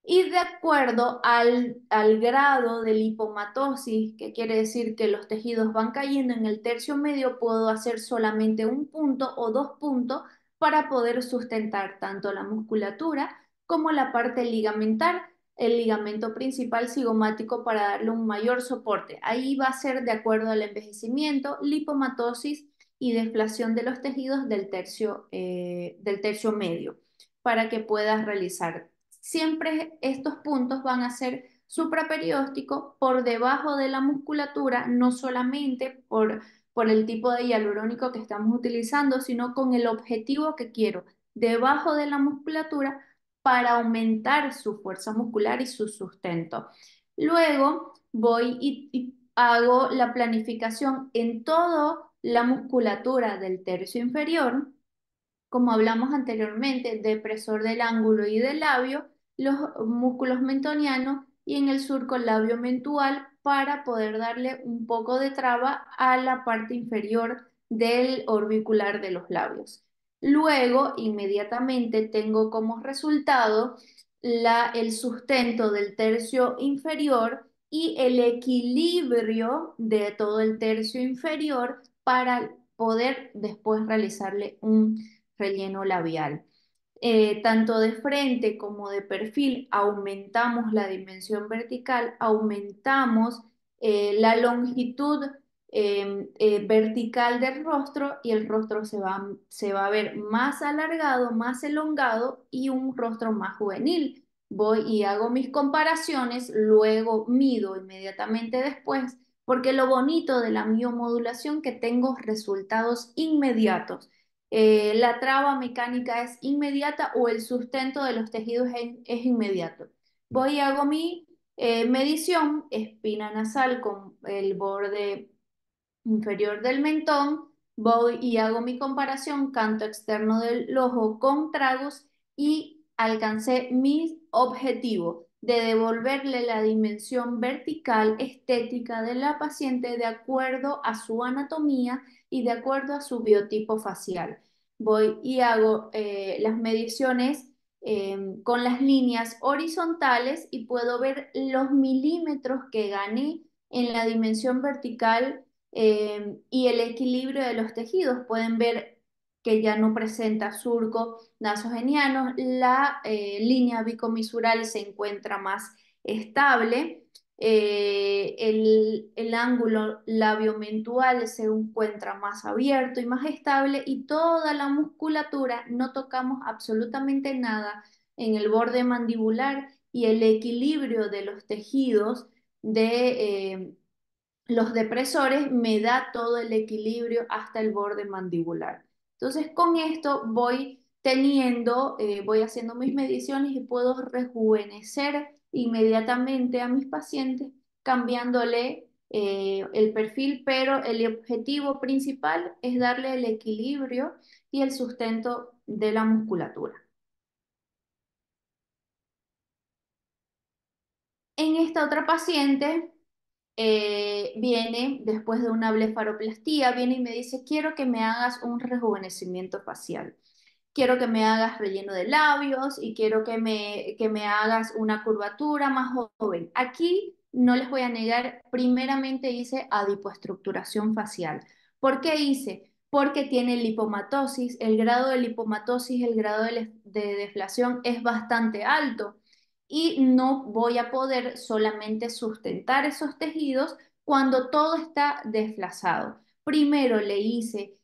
Y de acuerdo al grado de lipomatosis, que quiere decir que los tejidos van cayendo en el tercio medio, puedo hacer solamente un punto o dos puntos para poder sustentar tanto la musculatura como la parte ligamentar, el ligamento principal cigomático, para darle un mayor soporte. Ahí va a ser de acuerdo al envejecimiento, lipomatosis y deflación de los tejidos del tercio medio, para que puedas realizar. Siempre estos puntos van a ser supraperiósticos por debajo de la musculatura, no solamente por el tipo de hialurónico que estamos utilizando, sino con el objetivo que quiero, debajo de la musculatura, para aumentar su fuerza muscular y su sustento. Luego voy y hago la planificación en toda la musculatura del tercio inferior, como hablamos anteriormente, depresor del ángulo y del labio, los músculos mentonianos, y en el surco labio mentual, para poder darle un poco de traba a la parte inferior del orbicular de los labios. Luego, inmediatamente tengo como resultado el sustento del tercio inferior y el equilibrio de todo el tercio inferior, para poder después realizarle un relleno labial. Tanto de frente como de perfil aumentamos la dimensión vertical, aumentamos la longitud vertical del rostro y el rostro se va a ver más alargado, más elongado y un rostro más juvenil. Voy y hago mis comparaciones, luego mido inmediatamente después, porque lo bonito de la biomodulación que tengo resultados inmediatos. La traba mecánica es inmediata o el sustento de los tejidos es inmediato. Voy y hago mi medición, espina nasal con el borde inferior del mentón, voy y hago mi comparación canto externo del ojo con tragos y alcancé mi objetivo de devolverle la dimensión vertical estética de la paciente de acuerdo a su anatomía y de acuerdo a su biotipo facial. Voy y hago las mediciones con las líneas horizontales y puedo ver los milímetros que gané en la dimensión vertical y el equilibrio de los tejidos. Pueden ver que ya no presenta surco nasogeniano, la línea bicomisural se encuentra más estable, el ángulo labiomentual se encuentra más abierto y más estable y toda la musculatura, no tocamos absolutamente nada en el borde mandibular y el equilibrio de los tejidos de los depresores me da todo el equilibrio hasta el borde mandibular. Entonces, con esto voy haciendo mis mediciones y puedo rejuvenecer inmediatamente a mis pacientes cambiándole el perfil, pero el objetivo principal es darle el equilibrio y el sustento de la musculatura. En esta otra paciente viene después de una blefaroplastía, viene y me dice, quiero que me hagas un rejuvenecimiento facial. Quiero que me hagas relleno de labios y quiero que me hagas una curvatura más joven. Aquí no les voy a negar, primeramente hice adipoestructuración facial. ¿Por qué hice? Porque tiene lipomatosis, el grado de lipomatosis, el grado de deflación es bastante alto y no voy a poder solamente sustentar esos tejidos cuando todo está desflasado. Primero le hice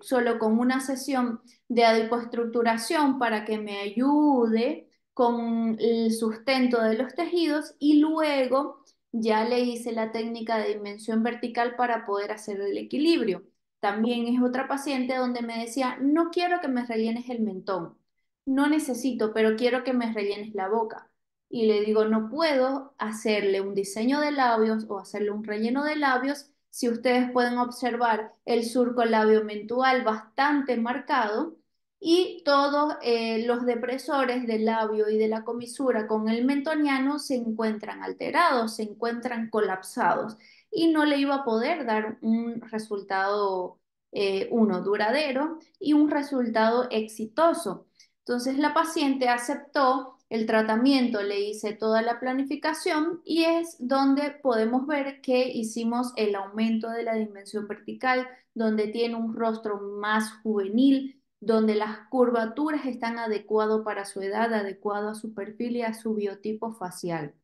solo con una sesión de adipoestructuración para que me ayude con el sustento de los tejidos y luego ya le hice la técnica de dimensión vertical para poder hacer el equilibrio. También es otra paciente donde me decía, no quiero que me rellenes el mentón, no necesito, pero quiero que me rellenes la boca. Y le digo, no puedo hacerle un diseño de labios o hacerle un relleno de labios si ustedes pueden observar el surco labiomentual bastante marcado y todos los depresores del labio y de la comisura con el mentoniano se encuentran alterados, se encuentran colapsados y no le iba a poder dar un resultado, uno, duradero y un resultado exitoso. Entonces la paciente aceptó el tratamiento, le hice toda la planificación y es donde podemos ver que hicimos el aumento de la dimensión vertical, donde tiene un rostro más juvenil, donde las curvaturas están adecuadas para su edad, adecuado a su perfil y a su biotipo facial.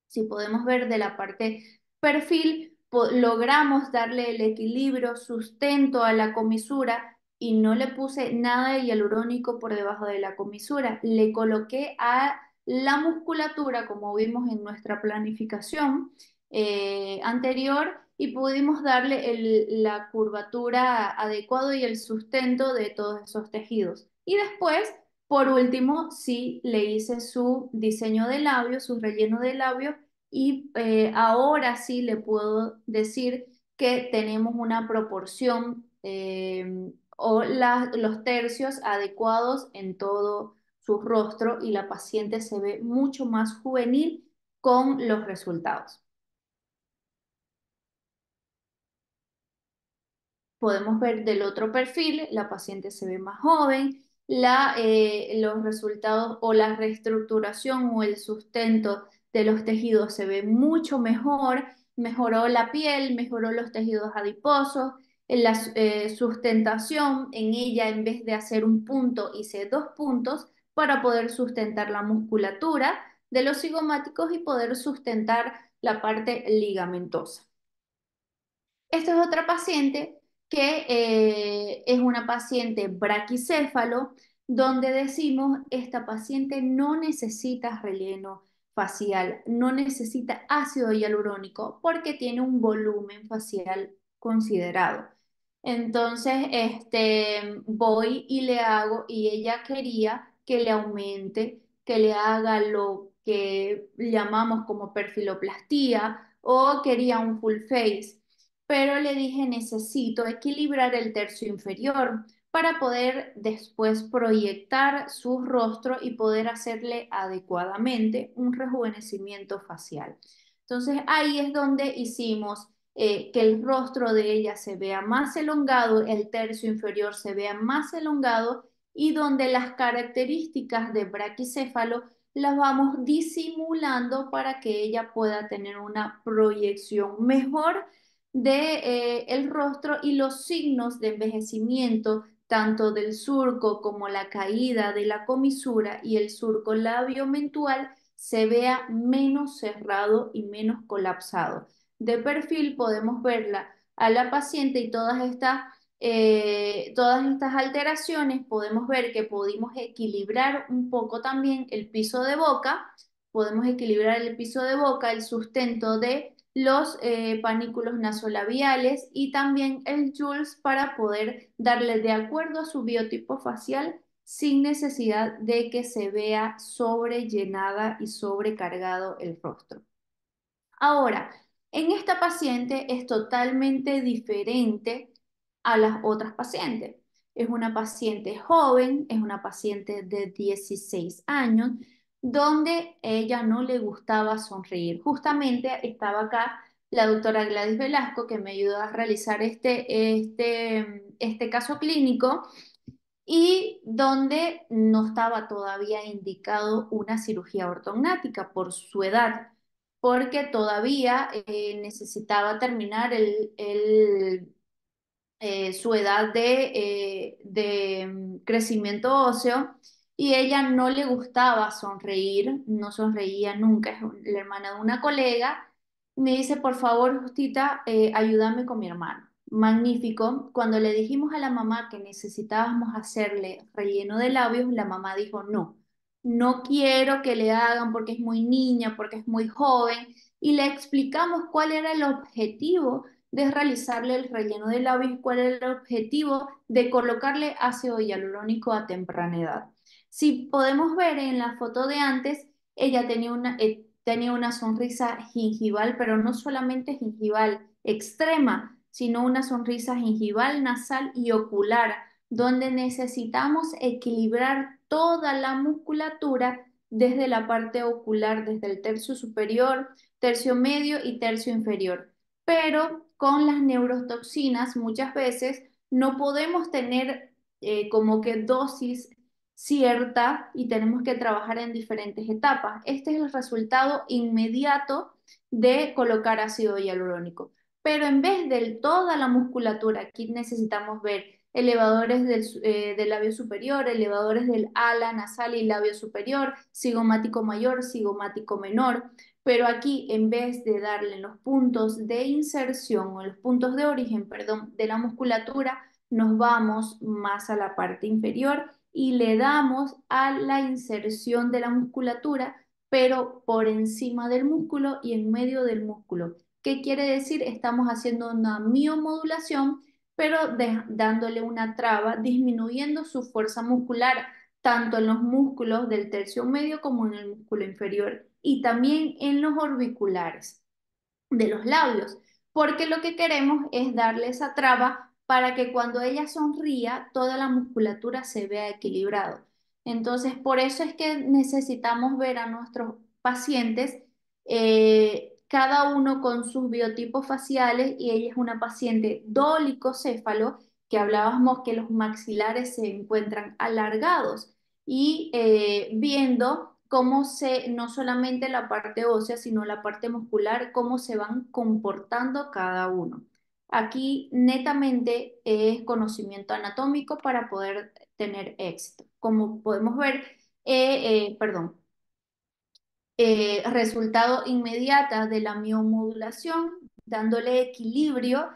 Si podemos ver de la parte perfil, logramos darle el equilibrio, sustento a la comisura y no le puse nada de hialurónico por debajo de la comisura. Le coloqué a la musculatura, como vimos en nuestra planificación anterior, y pudimos darle la curvatura adecuada y el sustento de todos esos tejidos. Y después, por último, sí le hice su diseño de labios, su relleno de labios y ahora sí le puedo decir que tenemos una proporción o los tercios adecuados en todo su rostro y la paciente se ve mucho más juvenil con los resultados. Podemos ver del otro perfil, la paciente se ve más joven, los resultados o la reestructuración o el sustento de los tejidos se ve mucho mejor, mejoró la piel, mejoró los tejidos adiposos, en la sustentación en ella en vez de hacer un punto hice dos puntos para poder sustentar la musculatura de los cigomáticos y poder sustentar la parte ligamentosa. Esta es otra paciente que es una paciente braquicéfalo, donde decimos, esta paciente no necesita relleno facial, no necesita ácido hialurónico porque tiene un volumen facial considerado. Entonces, voy y le hago, y ella quería que le aumente, que le haga lo que llamamos como perfiloplastía o quería un full face, pero le dije necesito equilibrar el tercio inferior para poder después proyectar su rostro y poder hacerle adecuadamente un rejuvenecimiento facial. Entonces ahí es donde hicimos que el rostro de ella se vea más elongado, el tercio inferior se vea más elongado y donde las características de braquicéfalo las vamos disimulando para que ella pueda tener una proyección mejor de el rostro y los signos de envejecimiento tanto del surco como la caída de la comisura y el surco labiomentual se vea menos cerrado y menos colapsado. De perfil podemos verla a la paciente y todas estas alteraciones podemos ver que pudimos equilibrar un poco también el piso de boca, podemos equilibrar el piso de boca, el sustento de los panículos nasolabiales y también el JULS para poder darle de acuerdo a su biotipo facial sin necesidad de que se vea sobrellenada y sobrecargado el rostro. Ahora, en esta paciente es totalmente diferente a las otras pacientes. Es una paciente joven, es una paciente de 16 años, donde ella no le gustaba sonreír. Justamente estaba acá la doctora Gladys Velasco, que me ayudó a realizar este caso clínico y donde no estaba todavía indicado una cirugía ortognática por su edad, porque todavía necesitaba terminar su edad de crecimiento óseo y ella no le gustaba sonreír, no sonreía nunca, es la hermana de una colega. Me dice, por favor, Justita, ayúdame con mi hermano. Magnífico. Cuando le dijimos a la mamá que necesitábamos hacerle relleno de labios, la mamá dijo, no, no quiero que le hagan porque es muy niña, porque es muy joven. Y le explicamos cuál era el objetivo de realizarle el relleno de labios y cuál era el objetivo de colocarle ácido hialurónico a temprana edad. Si podemos ver en la foto de antes, ella tenía una sonrisa gingival, pero no solamente gingival extrema, sino una sonrisa gingival, nasal y ocular, donde necesitamos equilibrar toda la musculatura desde la parte ocular, desde el tercio superior, tercio medio y tercio inferior. Pero con las neurotoxinas muchas veces no podemos tener como que dosis cierta y tenemos que trabajar en diferentes etapas. Este es el resultado inmediato de colocar ácido hialurónico. Pero en vez de toda la musculatura, aquí necesitamos ver elevadores del labio superior, elevadores del ala nasal y labio superior, cigomático mayor, cigomático menor, pero aquí en vez de darle los puntos de inserción o los puntos de origen, perdón, de la musculatura, nos vamos más a la parte inferior y le damos a la inserción de la musculatura, pero por encima del músculo y en medio del músculo. ¿Qué quiere decir? Estamos haciendo una miomodulación, pero dándole una traba, disminuyendo su fuerza muscular, tanto en los músculos del tercio medio como en el músculo inferior y también en los orbiculares de los labios, porque lo que queremos es darle esa traba para que cuando ella sonría, toda la musculatura se vea equilibrado. Entonces, por eso es que necesitamos ver a nuestros pacientes, cada uno con sus biotipos faciales, y ella es una paciente dolicocéfalo, que hablábamos que los maxilares se encuentran alargados y viendo no solamente la parte ósea, sino la parte muscular, cómo se van comportando cada uno. Aquí netamente es conocimiento anatómico para poder tener éxito. Como podemos ver, perdón, resultado inmediata de la miomodulación, dándole equilibrio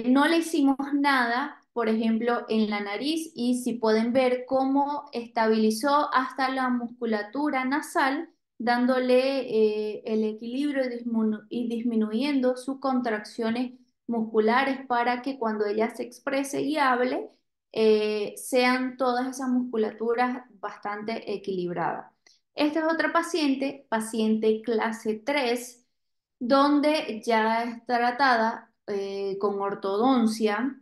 No le hicimos nada, por ejemplo, en la nariz y si pueden ver cómo estabilizó hasta la musculatura nasal, dándole el equilibrio y disminuyendo sus contracciones musculares para que cuando ella se exprese y hable, sean todas esas musculaturas bastante equilibradas. Esta es otra paciente, paciente clase 3 donde ya es tratada con ortodoncia,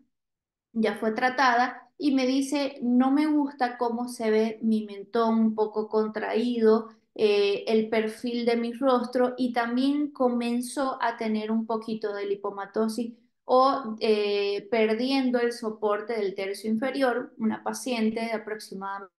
ya fue tratada y me dice, no me gusta cómo se ve mi mentón un poco contraído, el perfil de mi rostro y también comenzó a tener un poquito de lipomatosis o perdiendo el soporte del tercio inferior, una paciente de aproximadamente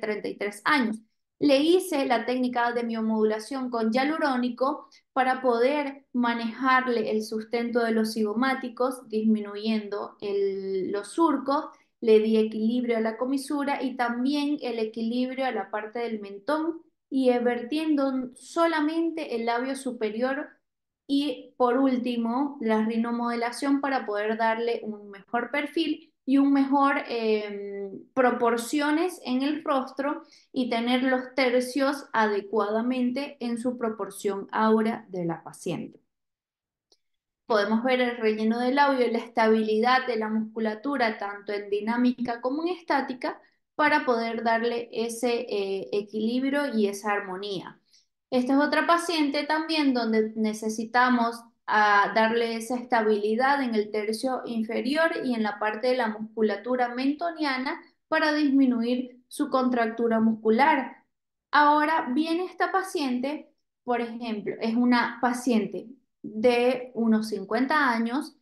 33 años. Le hice la técnica de miomodulación con hialurónico para poder manejarle el sustento de los cigomáticos, disminuyendo los surcos, le di equilibrio a la comisura y también el equilibrio a la parte del mentón y vertiendo solamente el labio superior y por último la rinomodelación para poder darle un mejor perfil y un mejor proporciones en el rostro y tener los tercios adecuadamente en su proporción áurea de la paciente. Podemos ver el relleno del labio y la estabilidad de la musculatura, tanto en dinámica como en estática, para poder darle ese equilibrio y esa armonía. Esta es otra paciente también donde necesitamos darle esa estabilidad en el tercio inferior y en la parte de la musculatura mentoniana para disminuir su contractura muscular. Ahora viene esta paciente, por ejemplo, es una paciente de unos 50 años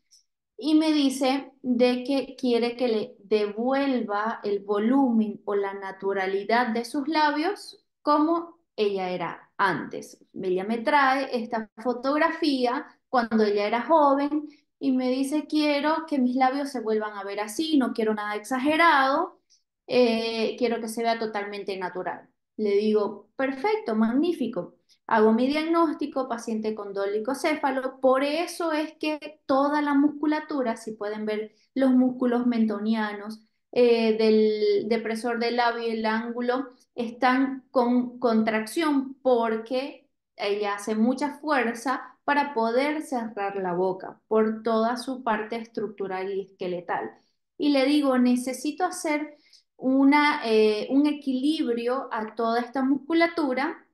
y me dice de que quiere que le devuelva el volumen o la naturalidad de sus labios como ella era antes. Ella me trae esta fotografía cuando ella era joven y me dice quiero que mis labios se vuelvan a ver así, no quiero nada exagerado, quiero que se vea totalmente natural. Le digo, perfecto, magnífico. Hago mi diagnóstico, paciente con dolicocéfalo, por eso es que toda la musculatura, si pueden ver los músculos mentonianos, del depresor del labio y el ángulo, están con contracción porque ella hace mucha fuerza para poder cerrar la boca por toda su parte estructural y esqueletal. Y le digo, necesito hacer un equilibrio a toda esta musculatura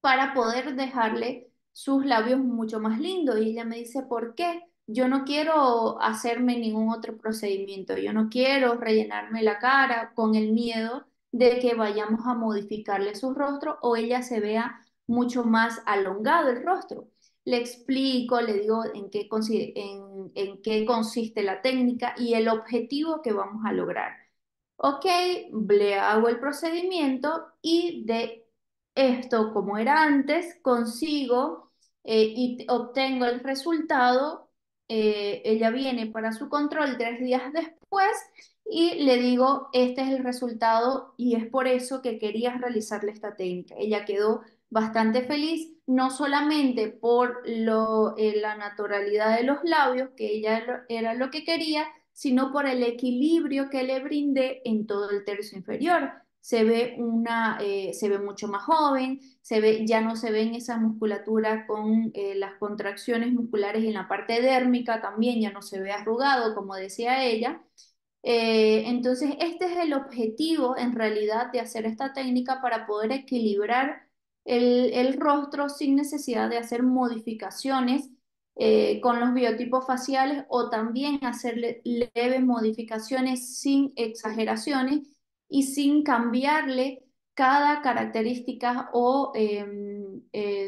para poder dejarle sus labios mucho más lindos. Y ella me dice, ¿por qué? Yo no quiero hacerme ningún otro procedimiento, yo no quiero rellenarme la cara con el miedo de que vayamos a modificarle su rostro o ella se vea mucho más alongado el rostro. Le explico, le digo en qué consiste la técnica y el objetivo que vamos a lograr. Ok, le hago el procedimiento y de esto, como era antes, consigo y obtengo el resultado. Ella viene para su control 3 días después y le digo, este es el resultado y es por eso que quería realizarle esta técnica. Ella quedó bastante feliz, no solamente por la naturalidad de los labios, que ella era lo que quería, sino por el equilibrio que le brindé en todo el tercio inferior. Se ve mucho más joven, ya no se ven esa musculatura con las contracciones musculares en la parte dérmica, también ya no se ve arrugado, como decía ella. Entonces, este es el objetivo en realidad de hacer esta técnica para poder equilibrar el rostro sin necesidad de hacer modificaciones con los biotipos faciales o también hacerle leves modificaciones sin exageraciones y sin cambiarle cada característica o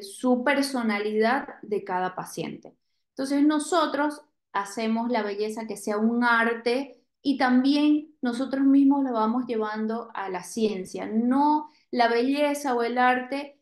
su personalidad de cada paciente. Entonces nosotros hacemos la belleza que sea un arte y también nosotros mismos lo vamos llevando a la ciencia. No, la belleza o el arte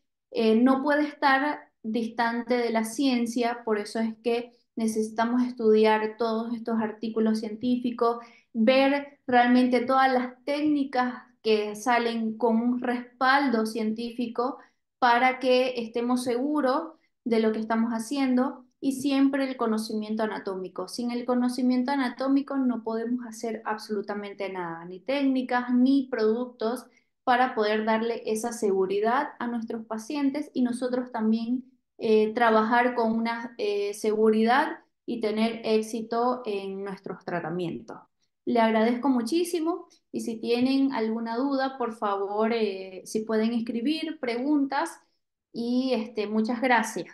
no puede estar distante de la ciencia, por eso es que necesitamos estudiar todos estos artículos científicos, ver realmente todas las técnicas que salen con un respaldo científico para que estemos seguros de lo que estamos haciendo y siempre el conocimiento anatómico. Sin el conocimiento anatómico no podemos hacer absolutamente nada, ni técnicas, ni productos para poder darle esa seguridad a nuestros pacientes y nosotros también trabajar con una seguridad y tener éxito en nuestros tratamientos. Le agradezco muchísimo y si tienen alguna duda, por favor, si pueden escribir preguntas y muchas gracias.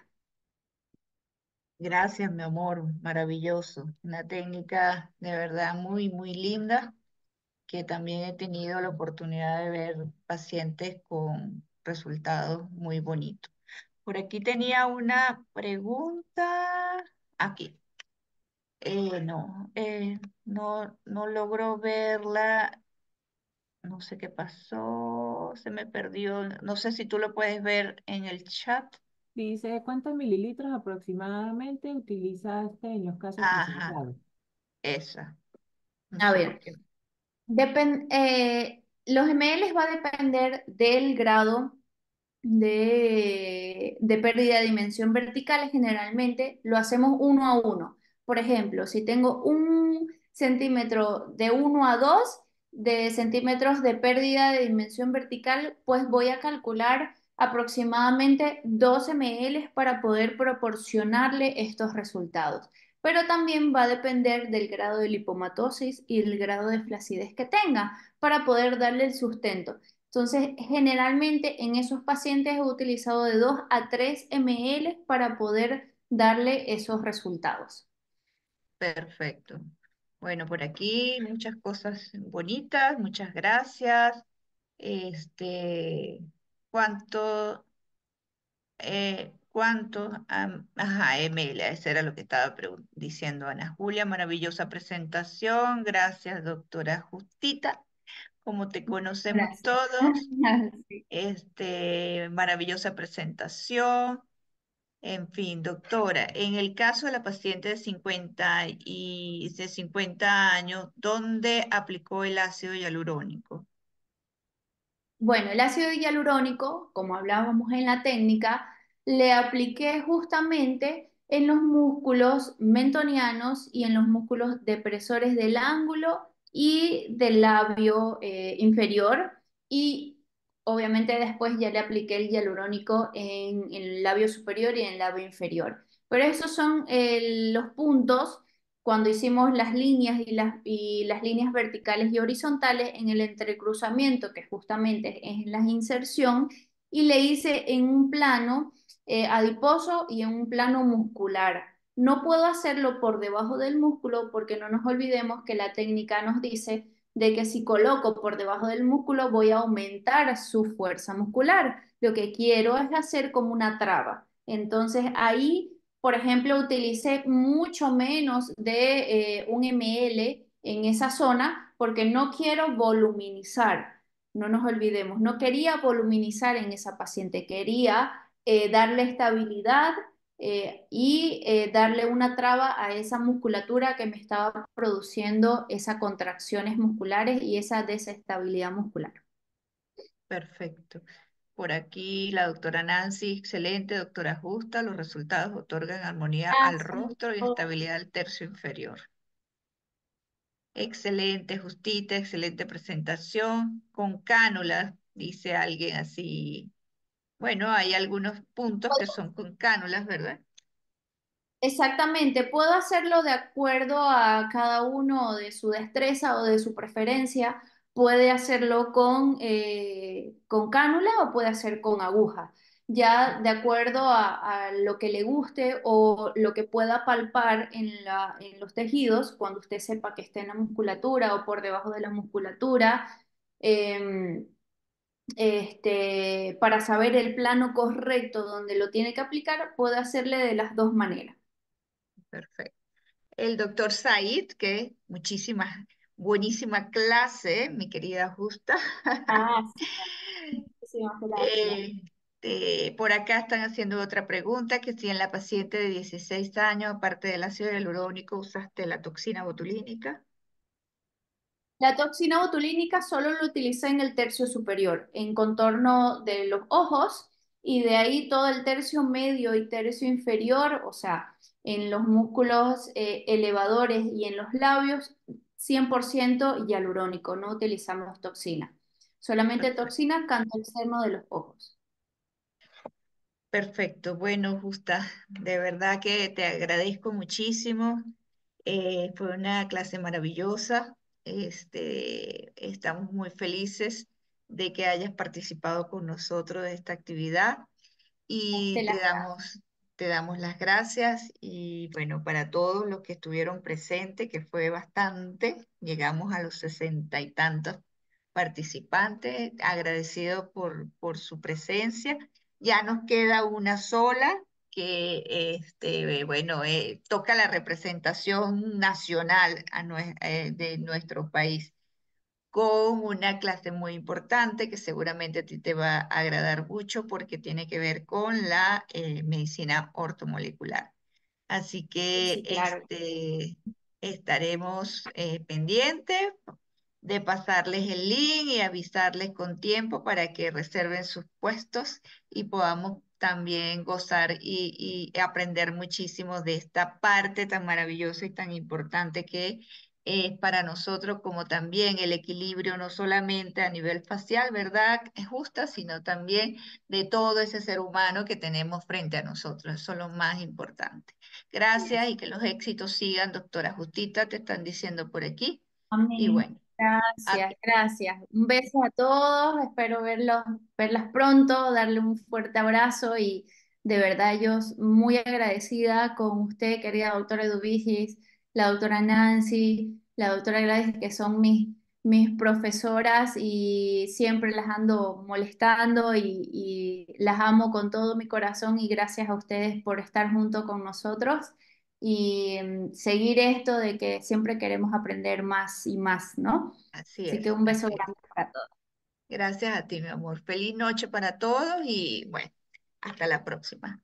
Gracias, mi amor, maravilloso. Una técnica de verdad muy, muy linda, que también he tenido la oportunidad de ver pacientes con resultados muy bonitos. Por aquí tenía una pregunta. Aquí. No logro verla. No sé qué pasó. Se me perdió. No sé si tú lo puedes ver en el chat. Dice, ¿cuántos mililitros aproximadamente utilizaste en los casos Ajá, presentados? esa. No A sé por ver, qué. los ml va a depender del grado de pérdida de dimensión vertical. Generalmente lo hacemos uno a uno. Por ejemplo, si tengo 1 centímetro de 1 a 2 de centímetros de pérdida de dimensión vertical, pues voy a calcular aproximadamente 12 ml para poder proporcionarle estos resultados. Pero también va a depender del grado de lipomatosis y el grado de flacidez que tenga para poder darle el sustento. Entonces, generalmente en esos pacientes he utilizado de 2 a 3 ml para poder darle esos resultados. Perfecto. Bueno, por aquí muchas cosas bonitas, muchas gracias. Este, ¿cuánto, ajá, ml? Eso era lo que estaba diciendo Ana Julia. Maravillosa presentación. Gracias, doctora Justita. Como te conocemos Gracias. todos, Sí. maravillosa presentación. En fin, doctora, en el caso de la paciente de 50 años, ¿dónde aplicó el ácido hialurónico? Bueno, el ácido hialurónico, como hablábamos en la técnica, le apliqué justamente en los músculos mentonianos y en los músculos depresores del ángulo y del labio inferior. Y obviamente después ya le apliqué el hialurónico en el labio superior y en el labio inferior. Pero esos son los puntos cuando hicimos las líneas y las líneas verticales y horizontales en el entrecruzamiento, que justamente es la inserción, y le hice en un plano adiposo y en un plano muscular. No puedo hacerlo por debajo del músculo porque no nos olvidemos que la técnica nos dice de que si coloco por debajo del músculo voy a aumentar su fuerza muscular. Lo que quiero es hacer como una traba. Entonces ahí por ejemplo, utilicé mucho menos de 1 ml en esa zona porque no quiero voluminizar. No nos olvidemos, no quería voluminizar en esa paciente, quería darle estabilidad y darle una traba a esa musculatura que me estaba produciendo esas contracciones musculares y esa desestabilidad muscular. Perfecto. Por aquí la doctora Nancy, excelente, doctora Justa, los resultados otorgan armonía al Gracias. rostro y estabilidad al tercio inferior. Excelente, Justita, excelente presentación, con cánulas, dice alguien así. Bueno, hay algunos puntos que son con cánulas, ¿verdad? Exactamente, puedo hacerlo de acuerdo a cada uno de su destreza o de su preferencia. Puede hacerlo con cánula o puede hacer con aguja. Ya de acuerdo a lo que le guste o lo que pueda palpar en los tejidos, cuando usted sepa que está en la musculatura o por debajo de la musculatura, em, para saber el plano correcto donde lo tiene que aplicar, puede hacerle de las dos maneras. Perfecto. El doctor Said, que muchísima, buenísima clase, mi querida Justa. Ah, sí, muchísimas gracias. Por acá están haciendo otra pregunta, que si en la paciente de 16 años, aparte del ácido hialurónico, usaste la toxina botulínica. La toxina botulínica solo lo utilicé en el tercio superior, en contorno de los ojos, y de ahí todo el tercio medio y tercio inferior, o sea, en los músculos elevadores y en los labios, 100% hialurónico, no utilizamos toxina. Solamente Perfecto. toxina canto externo de los ojos. Perfecto. Bueno, Justa, de verdad que te agradezco muchísimo. Fue una clase maravillosa. Estamos muy felices de que hayas participado con nosotros de esta actividad y Te las te damos las gracias. Y bueno, para todos los que estuvieron presentes, que fue bastante, llegamos a los 60 y tantos participantes, agradecido por su presencia. Ya nos queda una sola que bueno, toca la representación nacional de nuestro país con una clase muy importante que seguramente a ti te va a agradar mucho porque tiene que ver con la medicina ortomolecular. Así que Sí, claro. estaremos pendientes de pasarles el link y avisarles con tiempo para que reserven sus puestos y podamos también gozar y aprender muchísimo de esta parte tan maravillosa y tan importante que es para nosotros, como también el equilibrio no solamente a nivel facial, ¿verdad? Es justa, sino también de todo ese ser humano que tenemos frente a nosotros. Eso es lo más importante. Gracias y que los éxitos sigan, doctora Justita, te están diciendo por aquí. Y Amén. bueno, Gracias, aquí, gracias. Un beso a todos. Espero verlas pronto, darle un fuerte abrazo y de verdad yo muy agradecida con usted, querida doctora Eduviges, la doctora Nancy, la doctora Gladys, que son mis profesoras y siempre las ando molestando y las amo con todo mi corazón y gracias a ustedes por estar junto con nosotros y seguir esto de que siempre queremos aprender más y más, ¿no? así Así que es, un beso así es. grande para todos. Gracias a ti, mi amor. Feliz noche para todos y bueno, hasta la próxima.